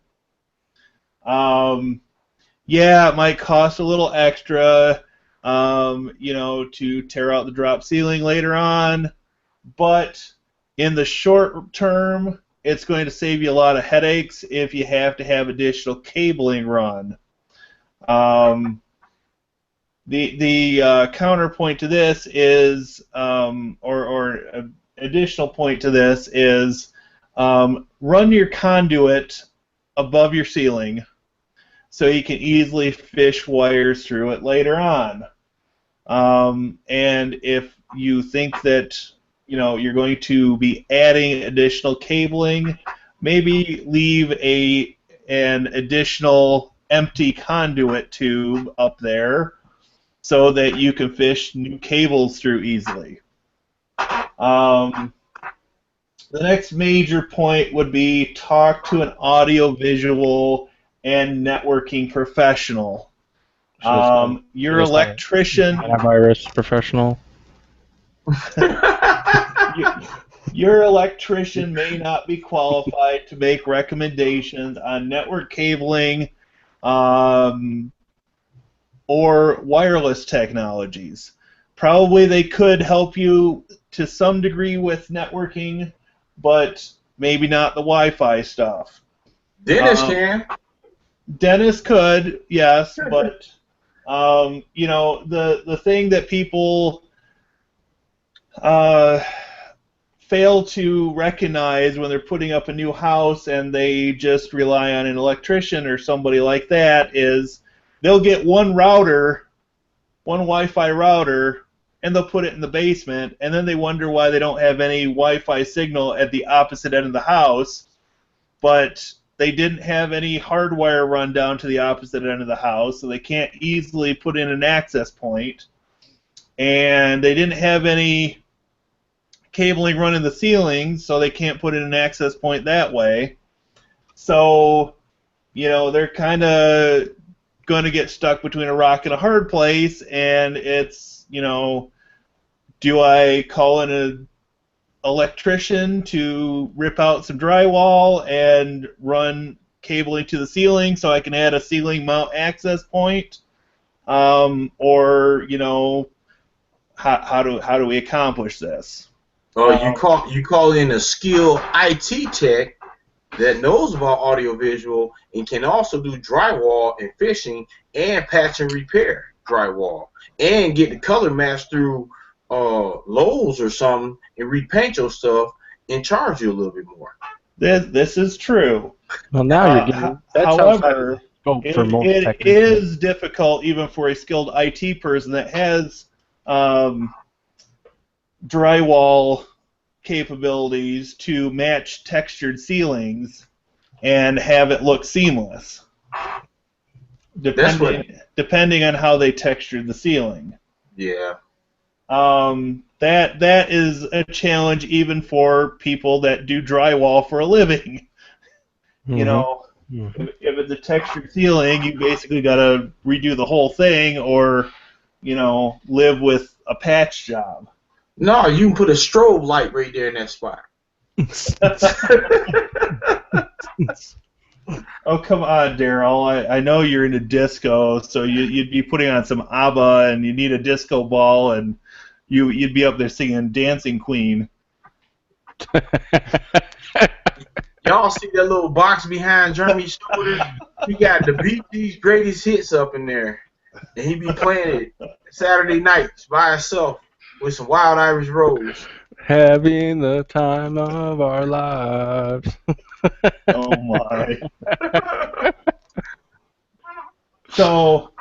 Yeah, it might cost a little extra, to tear out the drop ceiling later on, but in the short term, it's going to save you a lot of headaches if you have to have additional cabling run. The counterpoint to this is, or an additional point to this is, run your conduit above your ceiling so you can easily fish wires through it later on. And if you think that you're going to be adding additional cabling, maybe leave an additional empty conduit tube up there so that you can fish new cables through easily. The next major point would be talk to an audio-visual and networking professional. Your electrician... Antivirus professional. Your electrician may not be qualified to make recommendations on network cabling or wireless technologies. Probably they could help you to some degree with networking, but maybe not the Wi-Fi stuff. Dennis can. Dennis could, yes, but the thing that people fail to recognize when they're putting up a new house and they just rely on an electrician or somebody like that is they'll get one router, one Wi-Fi router, and they'll put it in the basement, and then they wonder why they don't have any Wi-Fi signal at the opposite end of the house, but they didn't have any hardwire run down to the opposite end of the house, so they can't easily put in an access point, and they didn't have any cabling run in the ceiling, so they can't put in an access point that way. So, they're kind of going to get stuck between a rock and a hard place, and it's, do I call in an electrician to rip out some drywall and run cabling to the ceiling so I can add a ceiling mount access point? Or, how do we accomplish this? You call in a skilled IT tech that knows about audiovisual and can also do drywall and fishing and patch and repair drywall and get the color match through Lowe's or something and repaint your stuff and charge you a little bit more. This is true. Well, now you're getting. However, it is difficult even for a skilled IT person that has drywall capabilities to match textured ceilings and have it look seamless, depending on how they textured the ceiling. Yeah. That is a challenge even for people that do drywall for a living. Mm-hmm. If it's a textured ceiling, you basically got to redo the whole thing, or live with a patch job. No, you can put a strobe light right there in that spot. Oh, come on, Daryl. I know you're into disco, so you'd be putting on some ABBA, and you need a disco ball, and you'd be up there singing Dancing Queen. Y'all see that little box behind Jeremy's shoulder? He got the BG's greatest hits up in there. And he be playing it Saturday nights by himself with some Wild Irish Rose. Having the time of our lives. Oh, my. So,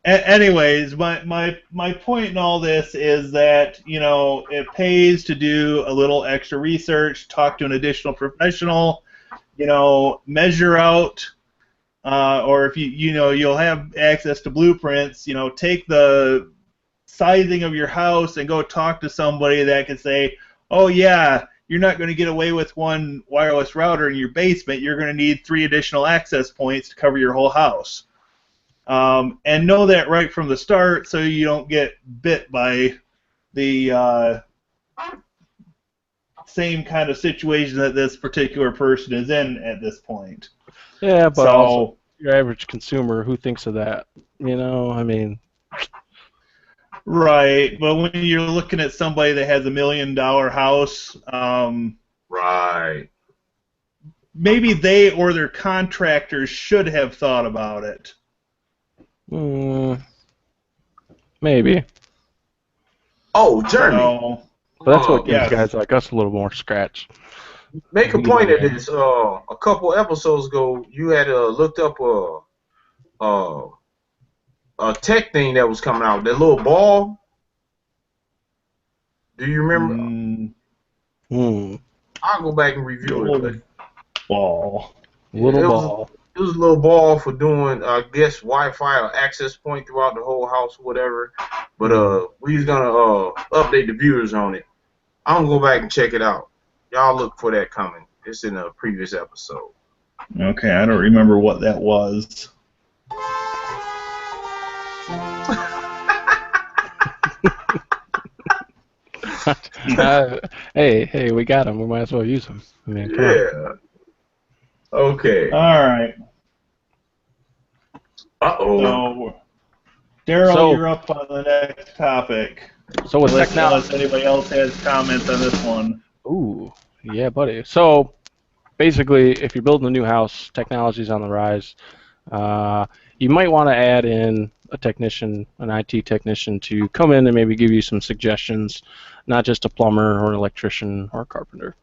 anyways, my point in all this is that, it pays to do a little extra research, talk to an additional professional, measure out, or if you'll have access to blueprints, take the sizing of your house and go talk to somebody that can say, oh yeah, you're not going to get away with one wireless router in your basement, you're going to need 3 additional access points to cover your whole house. And know that right from the start so you don't get bit by the same kind of situation that this particular person is in at this point. Yeah, but also your average consumer, who thinks of that? I mean... Right, but when you're looking at somebody that has $1 million house... right. Maybe they or their contractors should have thought about it. Maybe. Oh, Jeremy. But that's what gives guys like us a little more scratch. Make a point of this. A couple episodes ago, you had looked up a tech thing that was coming out. That little ball. Do you remember? I'll go back and review it. Ball. It was a little ball for doing, I guess, Wi-Fi or access point throughout the whole house or whatever. But we was gonna update the viewers on it. I'm gonna go back and check it out. Y'all look for that coming. It's in a previous episode. Okay, I don't remember what that was. Hey, we got them. We might as well use them. I mean, come on. Okay. All right. Uh-oh. So, Daryl, you're up on the next topic. So with unless anybody else has comments on this one. Ooh, yeah, buddy. So basically, if you're building a new house, technology's on the rise. You might want to add in a technician, an IT technician, to come in and maybe give you some suggestions, not just a plumber or an electrician or a carpenter.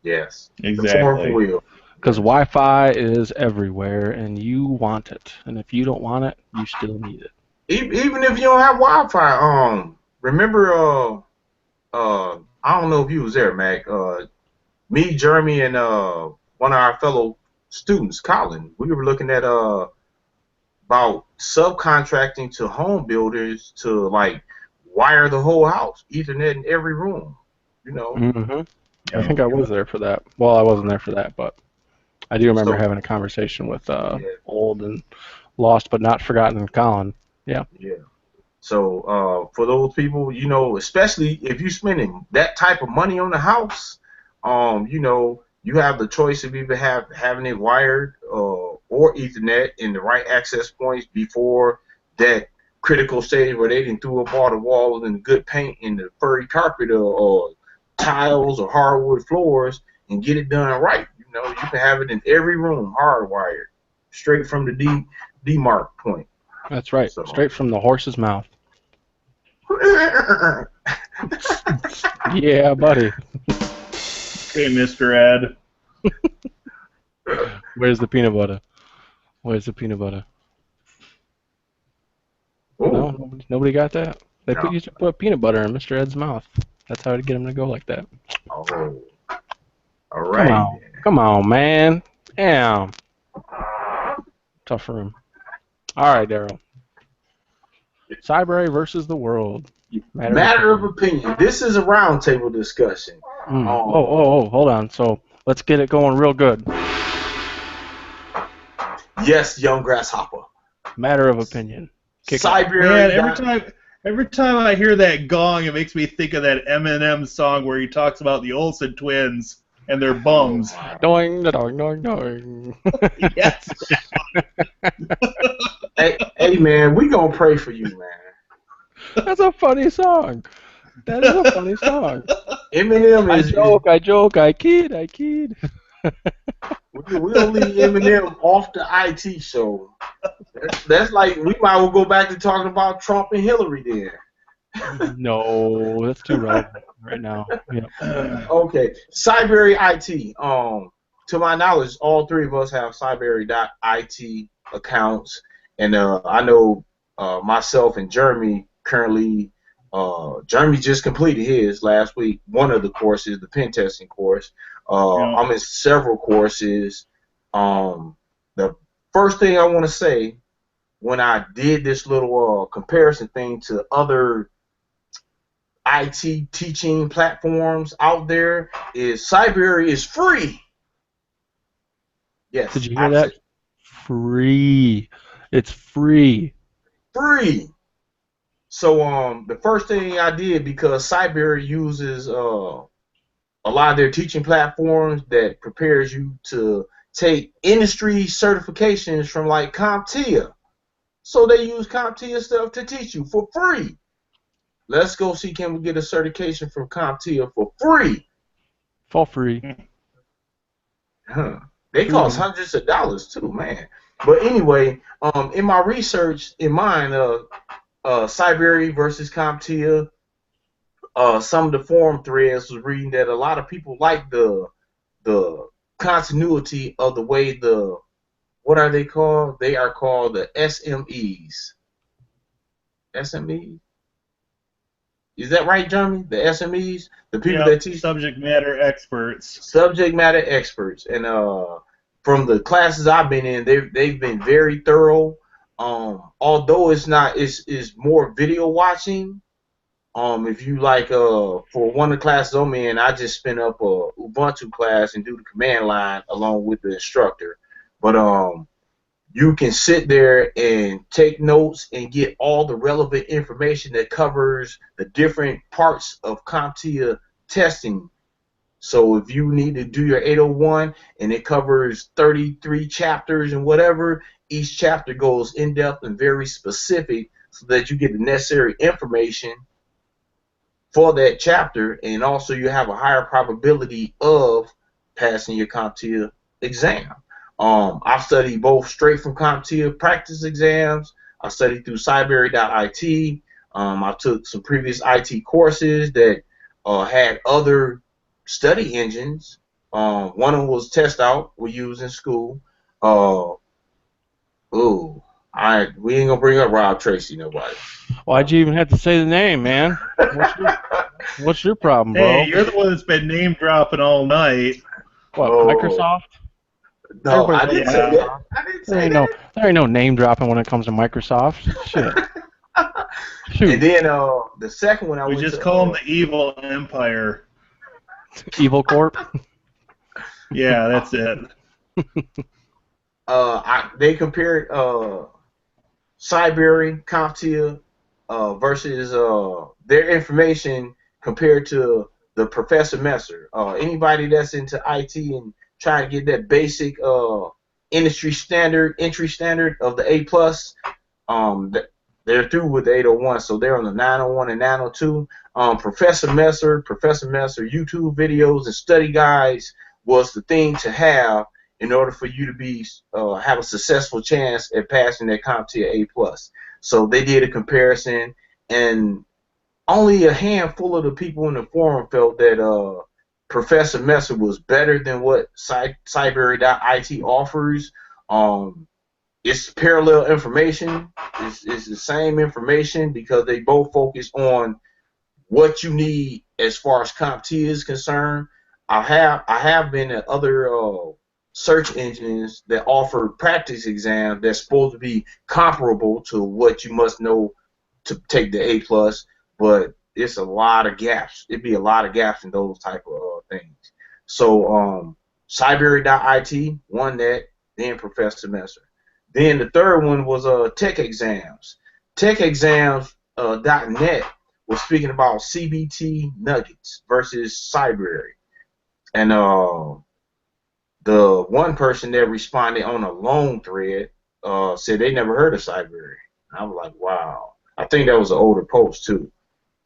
Yes, exactly. Because Wi-Fi is everywhere, and you want it. And if you don't want it, you still need it. Even if you don't have Wi-Fi, remember, I don't know if you was there, Mac. Me, Jeremy, and one of our fellow students, Colin, we were looking at about subcontracting to home builders to like wire the whole house, Ethernet in every room. I think I was there for that. Well, I wasn't there for that, but I do remember having a conversation with old and lost but not forgotten Colin. Yeah. Yeah. So for those people, especially if you're spending that type of money on the house, you have the choice of either having it wired or Ethernet in the right access points before that critical stage where they didn't threw up all the walls and good paint and the furry carpet or tiles or hardwood floors and get it done right. You can have it in every room, hardwired, straight from the D-mark point. That's right, straight from the horse's mouth. Yeah, buddy. Okay, Mr. Ed. Where's the peanut butter? Where's the peanut butter? No, nobody got that? They used to put peanut butter in Mr. Ed's mouth. That's how to get him to go like that. Oh. All right. Come on, man. Damn. Tough for him. All right, Daryl. Cybrary versus the world. Matter of opinion. This is a roundtable discussion. Hold on. So let's get it going real good. Yes, young grasshopper. Matter of opinion. Cybrary. Man, every time I hear that gong, it makes me think of that Eminem song where he talks about the Olsen twins. and their Oh bums. my. Doing, doing, doing, doing. Yes. Hey man, we gonna pray for you, man. That's a funny song. That is a funny song. Eminem I is joke, I joke, I kid, I kid. we'll leave Eminem off the IT show. That's like we might well go back to talking about Trump and Hillary then. No, that's too relevant right now. Yeah. Okay, Cybrary.it. To my knowledge, all three of us have Cybrary.it accounts, and I know myself and Jeremy currently. Jeremy just completed his last week. One of the courses, the pen testing course. Yeah. I'm in several courses. The first thing I want to say when I did this little comparison thing to other IT teaching platforms out there is Cybrary is free. Did Yes, you hear I've that? said Free. It's free. free. So the first thing I did, because Cybrary uses a lot of their teaching platforms that prepares you to take industry certifications from like CompTIA. So they use CompTIA stuff to teach you for free. Let's go see, can we get a certification from CompTIA for free? For free. Huh. They Free cost money. hundreds of dollars too, man. But anyway, in my research, in mine, Cybrary versus CompTIA, some of the forum threads was reading that a lot of people like the continuity of the way the what are they called? They are called the SMEs. SMEs? Is that right, Jeremy? The SMEs, the people that Yep. teach Subject matter experts. subject matter experts, and from the classes I've been in, they've been very thorough. Although it's more video watching. If you like, for one of the classes I'm in, I just spin up a Ubuntu class and do the command line along with the instructor. But you can sit there and take notes and get all the relevant information that covers the different parts of CompTIA testing. So if you need to do your 801 and it covers 33 chapters and whatever, each chapter goes in depth and very specific so that you get the necessary information for that chapter, and also you have a higher probability of passing your CompTIA exam. I've studied both straight from CompTIA practice exams. I studied through Cybrary.it. I took some previous IT courses that had other study engines. One of them was Test Out we use in school. Uh, we ain't gonna bring up Rob Tracy, nobody. Why'd you even have to say the name, man? What's your problem, Hey, bro? you're the one that's been name dropping all night. What, Oh Microsoft? no, Everybody I knows didn't say Yeah. that. Microsoft. I didn't There say ain't that. no name dropping when it comes to Microsoft. Shit. And Shoot. then the second one I We went just to call them the evil empire. Evil Corp. Yeah, that's it. they compared Cybrary, CompTIA versus their information compared to the Professor Messer. Anybody that's into IT and trying to get that basic industry standard, entry standard of the A plus, they're through with the 801, so they're on the 901 and 902. Professor Messer YouTube videos and study guides was the thing to have in order for you to be have a successful chance at passing that CompTIA A plus. So they did a comparison, and only a handful of the people in the forum felt that Professor Messer was better than what Cybrary.it offers. It's parallel information. It's the same information because they both focus on what you need as far as CompTIA is concerned. I have been at other search engines that offer practice exams that's supposed to be comparable to what you must know to take the A plus, but it's a lot of gaps. It'd be a lot of gaps in those type of things. So Cybrary.it won that, then Professor Messer. Then the third one was Tech Exams. TechExams.net was speaking about CBT nuggets versus Cybrary. And the one person that responded on a long thread said they never heard of Cybrary. I was like, wow. I think that was an older post too.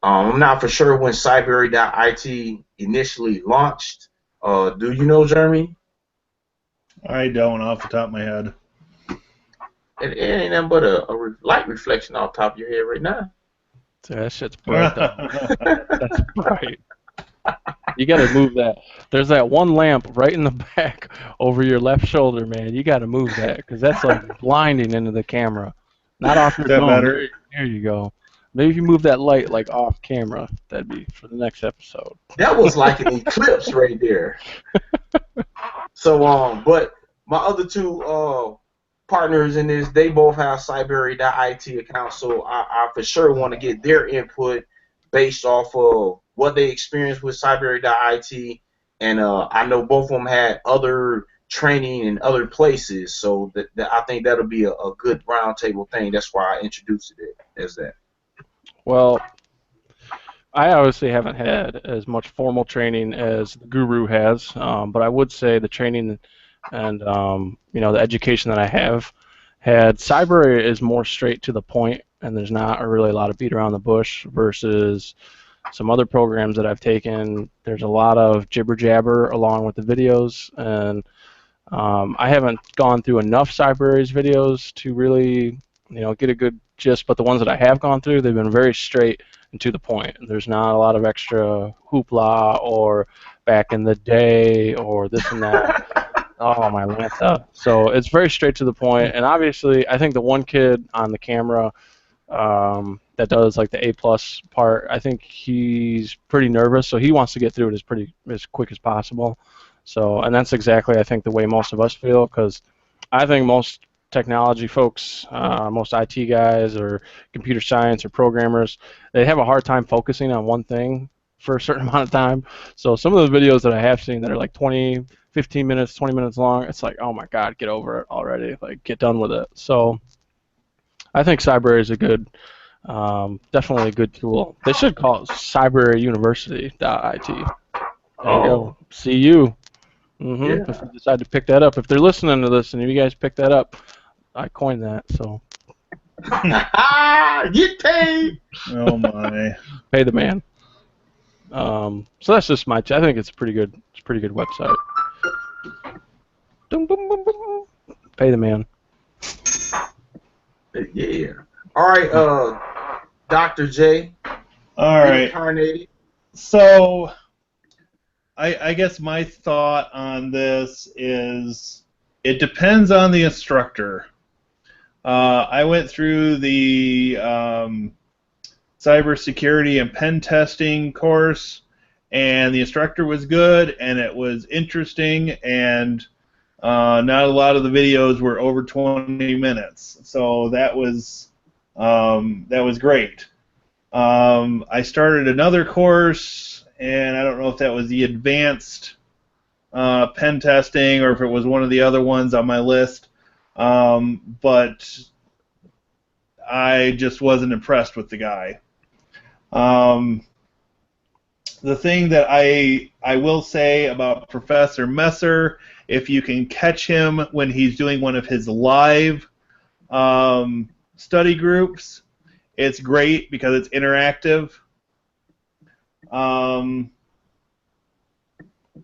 I'm not for sure when Cybrary.it initially launched. Do you know, Jeremy? I don't off the top of my head. It ain't nothing but a light reflection off the top of your head right now. That shit's bright though. That's bright. You gotta move that. There's that one lamp right in the back over your left shoulder, man. You gotta move that because that's like blinding into the camera. Not off your Is that dome. better? There you go. Maybe if you move that light like off camera, that'd be for the next episode. That was like an eclipse right there. So, but my other two partners in this, they both have Cybrary.it accounts, so I for sure want to get their input based off of what they experienced with Cybrary.it, and I know both of them had other training in other places, so that I think that'll be a good roundtable thing. That's why I introduced it as that. Well, I obviously haven't had as much formal training as the guru has, but I would say the training and the education that I have had, Cybrary is more straight to the point, and there's not really a lot of beat around the bush versus some other programs that I've taken. There's a lot of jibber jabber along with the videos, and I haven't gone through enough Cybrary's videos to really get a good gist, but the ones that I have gone through, they've been very straight and to the point. There's not a lot of extra hoopla or back in the day or this and that. Oh, my Lanta. So it's very straight to the point, and obviously I think the one kid on the camera that does like the A+ part, I think he's pretty nervous, so he wants to get through it as quick as possible. So, and that's exactly, I think, the way most of us feel, because I think most technology folks, most IT guys or computer science or programmers, they have a hard time focusing on one thing for a certain amount of time. So some of the videos that I have seen that are like 20, 15 minutes, 20 minutes long, it's like, oh my God, get over it already. Like, get done with it. So I think Cybrary is a good, definitely a good tool. They should call it Cybrary University.it. There you go. See you. Yeah. If you decide to pick that up, if they're listening to this and you guys pick that up, I coined that, so get paid. Oh my! pay the man. So that's just my. I think it's a pretty good. It's a pretty good website. Boom, boom, boom, boom. Pay the man. Yeah. All right, Dr. J. All right. Reincarnated. So, I guess my thought on this is it depends on the instructor. I went through the cybersecurity and pen testing course, and the instructor was good, and it was interesting, and not a lot of the videos were over 20 minutes, so that was great. I started another course, and I don't know if that was the advanced pen testing or if it was one of the other ones on my list, but I just wasn't impressed with the guy. The thing that I will say about Professor Messer, if you can catch him when he's doing one of his live study groups, it's great because it's interactive.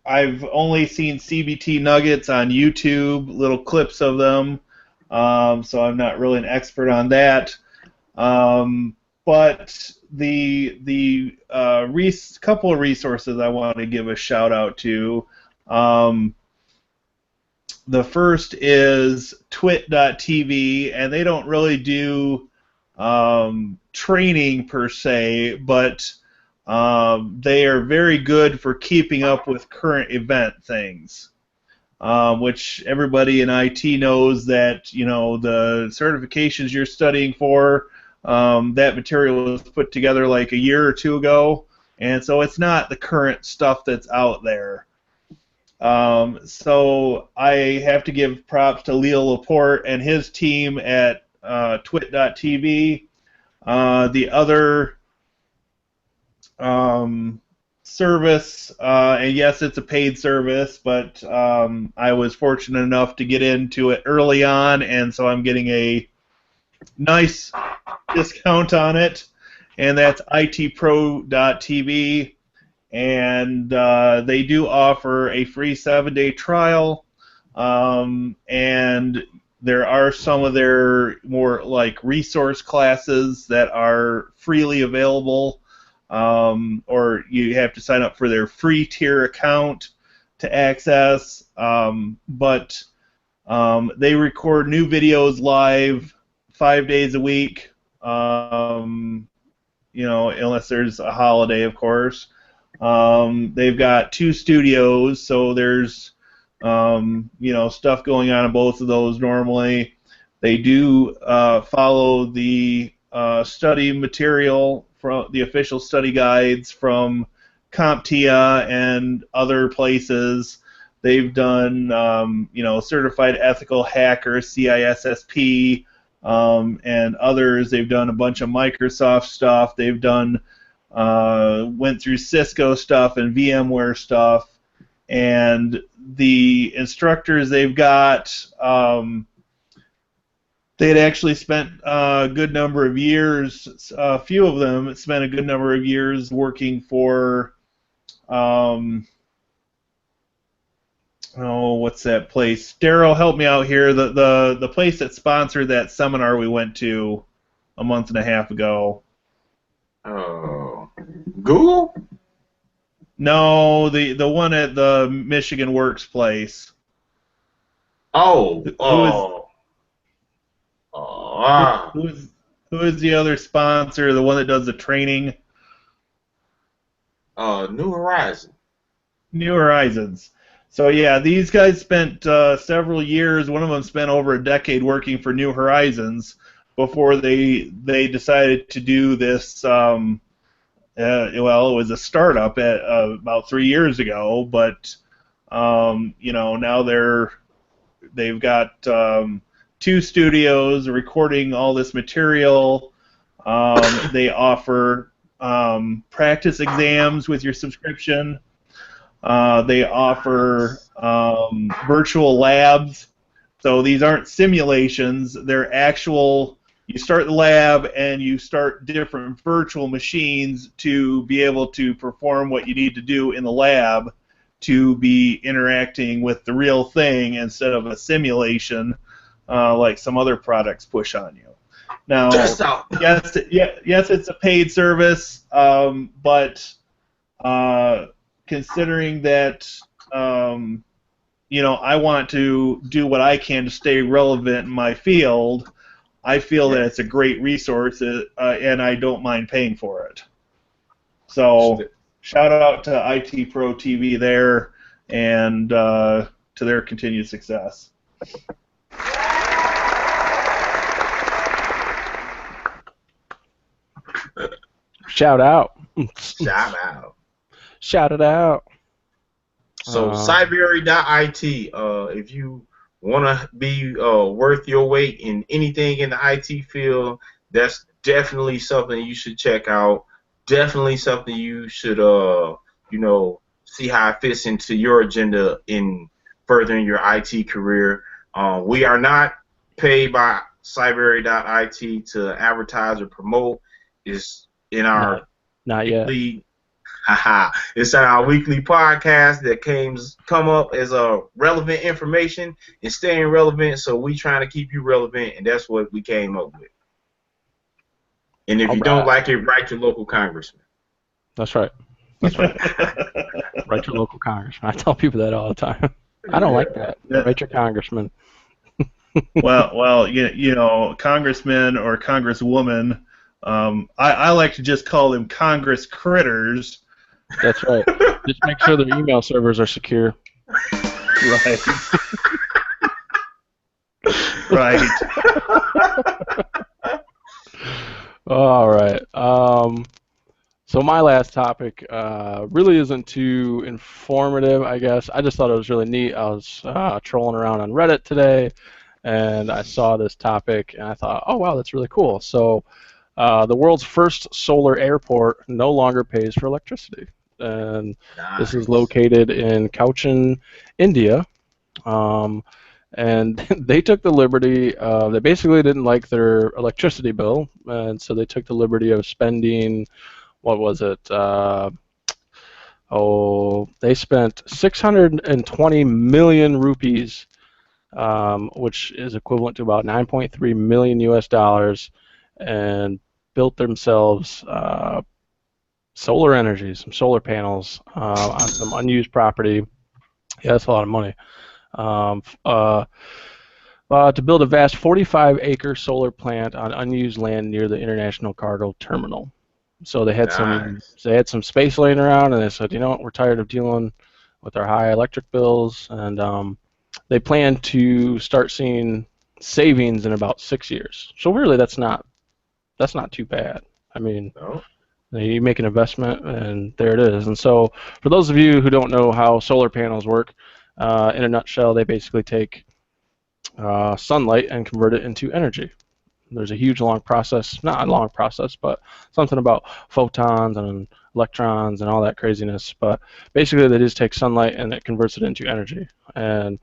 I've only seen CBT nuggets on YouTube, little clips of them, so I'm not really an expert on that. But the couple of resources I want to give a shout out to. The first is twit.tv, and they don't really do training per se, but they are very good for keeping up with current event things, which everybody in IT knows that the certifications you're studying for, that material was put together like a year or two ago, and so it's not the current stuff that's out there. So I have to give props to Leo Laporte and his team at twit.tv. The other service, and yes, it's a paid service, but I was fortunate enough to get into it early on, and so I'm getting a nice discount on it, and that's itpro.tv, and they do offer a free 7-day trial, and there are some of their more like resource classes that are freely available, or you have to sign up for their free tier account to access, but they record new videos live 5 days a week, unless there's a holiday, of course. They've got 2 studios, so there's stuff going on in both of those normally. They do follow the study material from the official study guides from CompTIA and other places. They've done, Certified Ethical Hacker, CISSP, and others. They've done a bunch of Microsoft stuff. They've done, went through Cisco stuff and VMware stuff. And the instructors they've got, they'd actually spent a good number of years, a few of them spent a good number of years working for, what's that place? Daryl, help me out here. The place that sponsored that seminar we went to a month and a half ago. Google? No, the one at the Michigan Works place. Who is the other sponsor? The one that does the training? New Horizon. New Horizons. So yeah, these guys spent several years. One of them spent over a decade working for New Horizons before they decided to do this. It was a startup at about 3 years ago, but now they've got 2 studios recording all this material. They offer practice exams with your subscription. They offer virtual labs. So these aren't simulations. They're actual. You start the lab and you start different virtual machines to be able to perform what you need to do in the lab to be interacting with the real thing instead of a simulation like some other products push on you. Now, yes, it's a paid service, but considering that I want to do what I can to stay relevant in my field, I feel that it's a great resource, and I don't mind paying for it. So, shout out to IT Pro TV there, and to their continued success. Shout out. Shout out. Shout it out. So, Cybrary.it, if you want to be worth your weight in anything in the IT field, that's definitely something you should check out. Definitely something you should, see how it fits into your agenda in furthering your IT career. We are not paid by Cybrary.it to advertise or promote. It's in our not yet. It's in our weekly podcast that come up as relevant information and staying relevant. So we trying to keep you relevant, and that's what we came up with. And if you don't like it, write your local congressman. That's right. That's right. Write your local congressman. I tell people that all the time. I don't like that. Write your congressman. well, congressman or congresswoman. I like to just call them Congress critters. That's right. Just make sure their email servers are secure. Right. Right. All right. So my last topic really isn't too informative, I guess. I just thought it was really neat. I was trolling around on Reddit today, and I saw this topic, and I thought, oh, wow, that's really cool. So the world's first solar airport no longer pays for electricity. and this is Nice. located in Cochin, India. And they took the liberty. They basically didn't like their electricity bill, and so they took the liberty of spending. What was it? They spent 620 million rupees, which is equivalent to about 9.3 million US dollars, and built themselves solar energy, some solar panels on some unused property. Yeah, that's a lot of money. To build a vast 45-acre solar plant on unused land near the International Cargo Terminal. So Nice. they had some space laying around, and they said, you know what, we're tired of dealing with our high electric bills, and they plan to start seeing savings in about 6 years. So really, that's not too bad. I mean, No. you make an investment, and there it is. And so, for those of you who don't know how solar panels work, in a nutshell, they basically take sunlight and convert it into energy. There's a huge long process, not a long process, but something about photons and electrons and all that craziness. But basically, they just take sunlight and it converts it into energy. And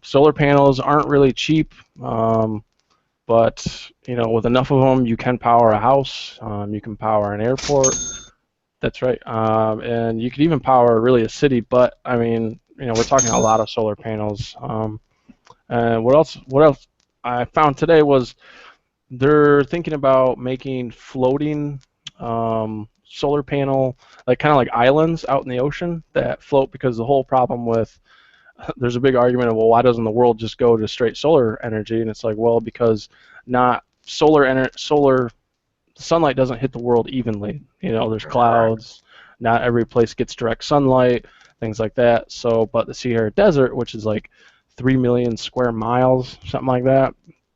solar panels aren't really cheap, but with enough of them, you can power a house, you can power an airport. That's right, and you could even power really a city. But I mean, we're talking a lot of solar panels. And what else I found today was they're thinking about making floating solar panel, kind of like islands out in the ocean that float, because the whole problem with there's a big argument of, well, why doesn't the world just go to straight solar energy? And it's like, well, because not solar sunlight doesn't hit the world evenly. There's Right. clouds, not every place gets direct sunlight, things like that. So, but the Sahara Desert, which is like 3 million square miles, something like that,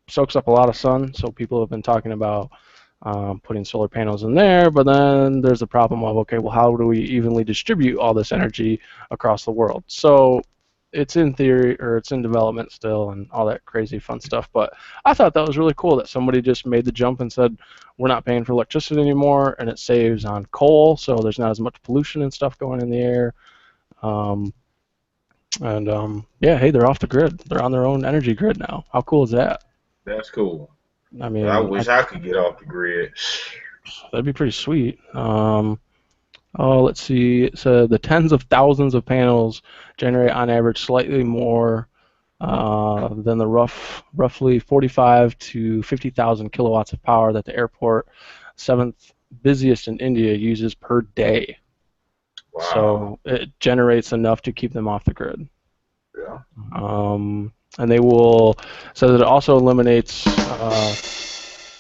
soaks up a lot of sun. So people have been talking about putting solar panels in there, but then there's the problem of, okay, well, how do we evenly distribute all this energy across the world? So it's in theory, or it's in development still, and all that crazy fun stuff. But I thought that was really cool that somebody just made the jump and said, we're not paying for electricity anymore, and it saves on coal, so there's not as much pollution and stuff going in the air. Yeah, hey, they're off the grid. They're on their own energy grid now. How cool is that? That's cool. I I mean, wish I could get off the grid. that'd be pretty sweet. Let's see. So the tens of thousands of panels generate on average slightly more than the roughly 45 to 50,000 kilowatts of power that the airport, seventh busiest in India, uses per day. Wow. So it generates enough to keep them off the grid. Yeah. And they will, so that it also eliminates,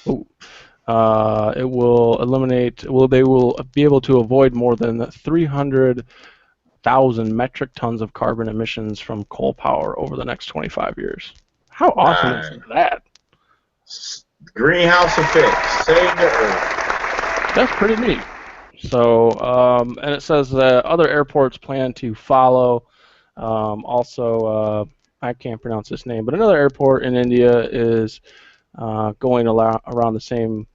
it will eliminate, well, they will be able to avoid more than 300,000 metric tons of carbon emissions from coal power over the next 25 years. How awesome is Nice. that? Greenhouse effect. Save the earth. That's pretty neat. So, and it says that other airports plan to follow. I can't pronounce this name, but another airport in India is going around the same,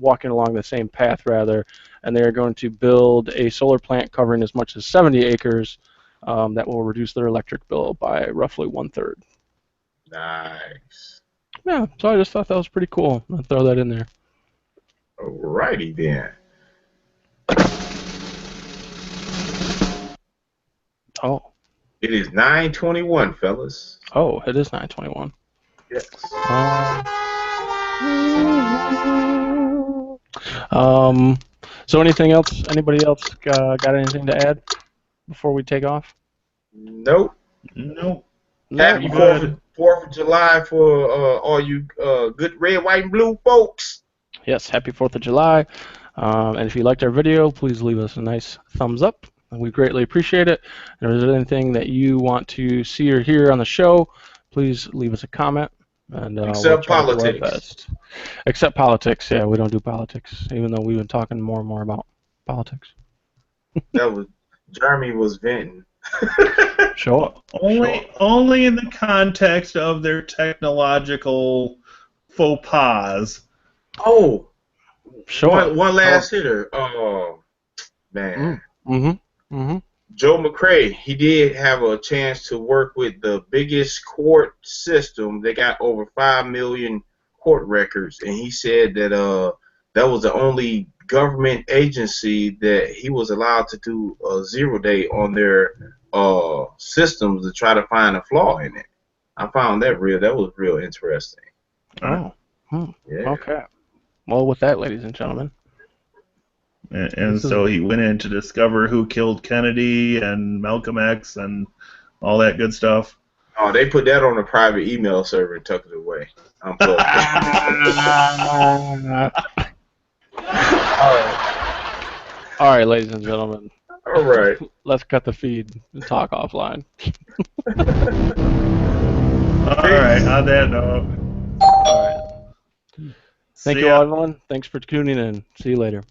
walking along the same path rather, and they are going to build a solar plant covering as much as 70 acres that will reduce their electric bill by roughly 1/3. Nice. Yeah, so I just thought that was pretty cool. I'll throw that in there. Alrighty then. Oh, It is 9:21, fellas. it is 9:21. Yes. So anything else? Anybody else got anything to add before we take off? Nope. Nope. No, Happy Good. 4th of July for all you good red, white, and blue folks. Yes, happy 4th of July. And if you liked our video, please leave us a nice thumbs up. We greatly appreciate it. And if there's anything that you want to see or hear on the show, please leave us a comment, and we'll Except try to do our politics. best. Except politics. Yeah, we don't do politics, even though we've been talking more and more about politics. That was Jeremy was venting. Sure. Only in the context of their technological faux pas. Oh, Sure. one last hitter. Man. Mm-hmm. Joe McCrae, he did have a chance to work with the biggest court system. They got over 5 million court records, and he said that that was the only government agency that he was allowed to do a 0-day on their systems to try to find a flaw in it. I found that was real interesting. Oh. Yeah. Okay. Well, with that, ladies and gentlemen. And so he went in to discover who killed Kennedy and Malcolm X and all that good stuff. Oh, they put that on a private email server and took it away. Unplugged. All right, ladies and gentlemen. All right. Let's cut the feed and talk offline. All right, on that note. All right. Thank you all, everyone. Thanks for tuning in. See you later.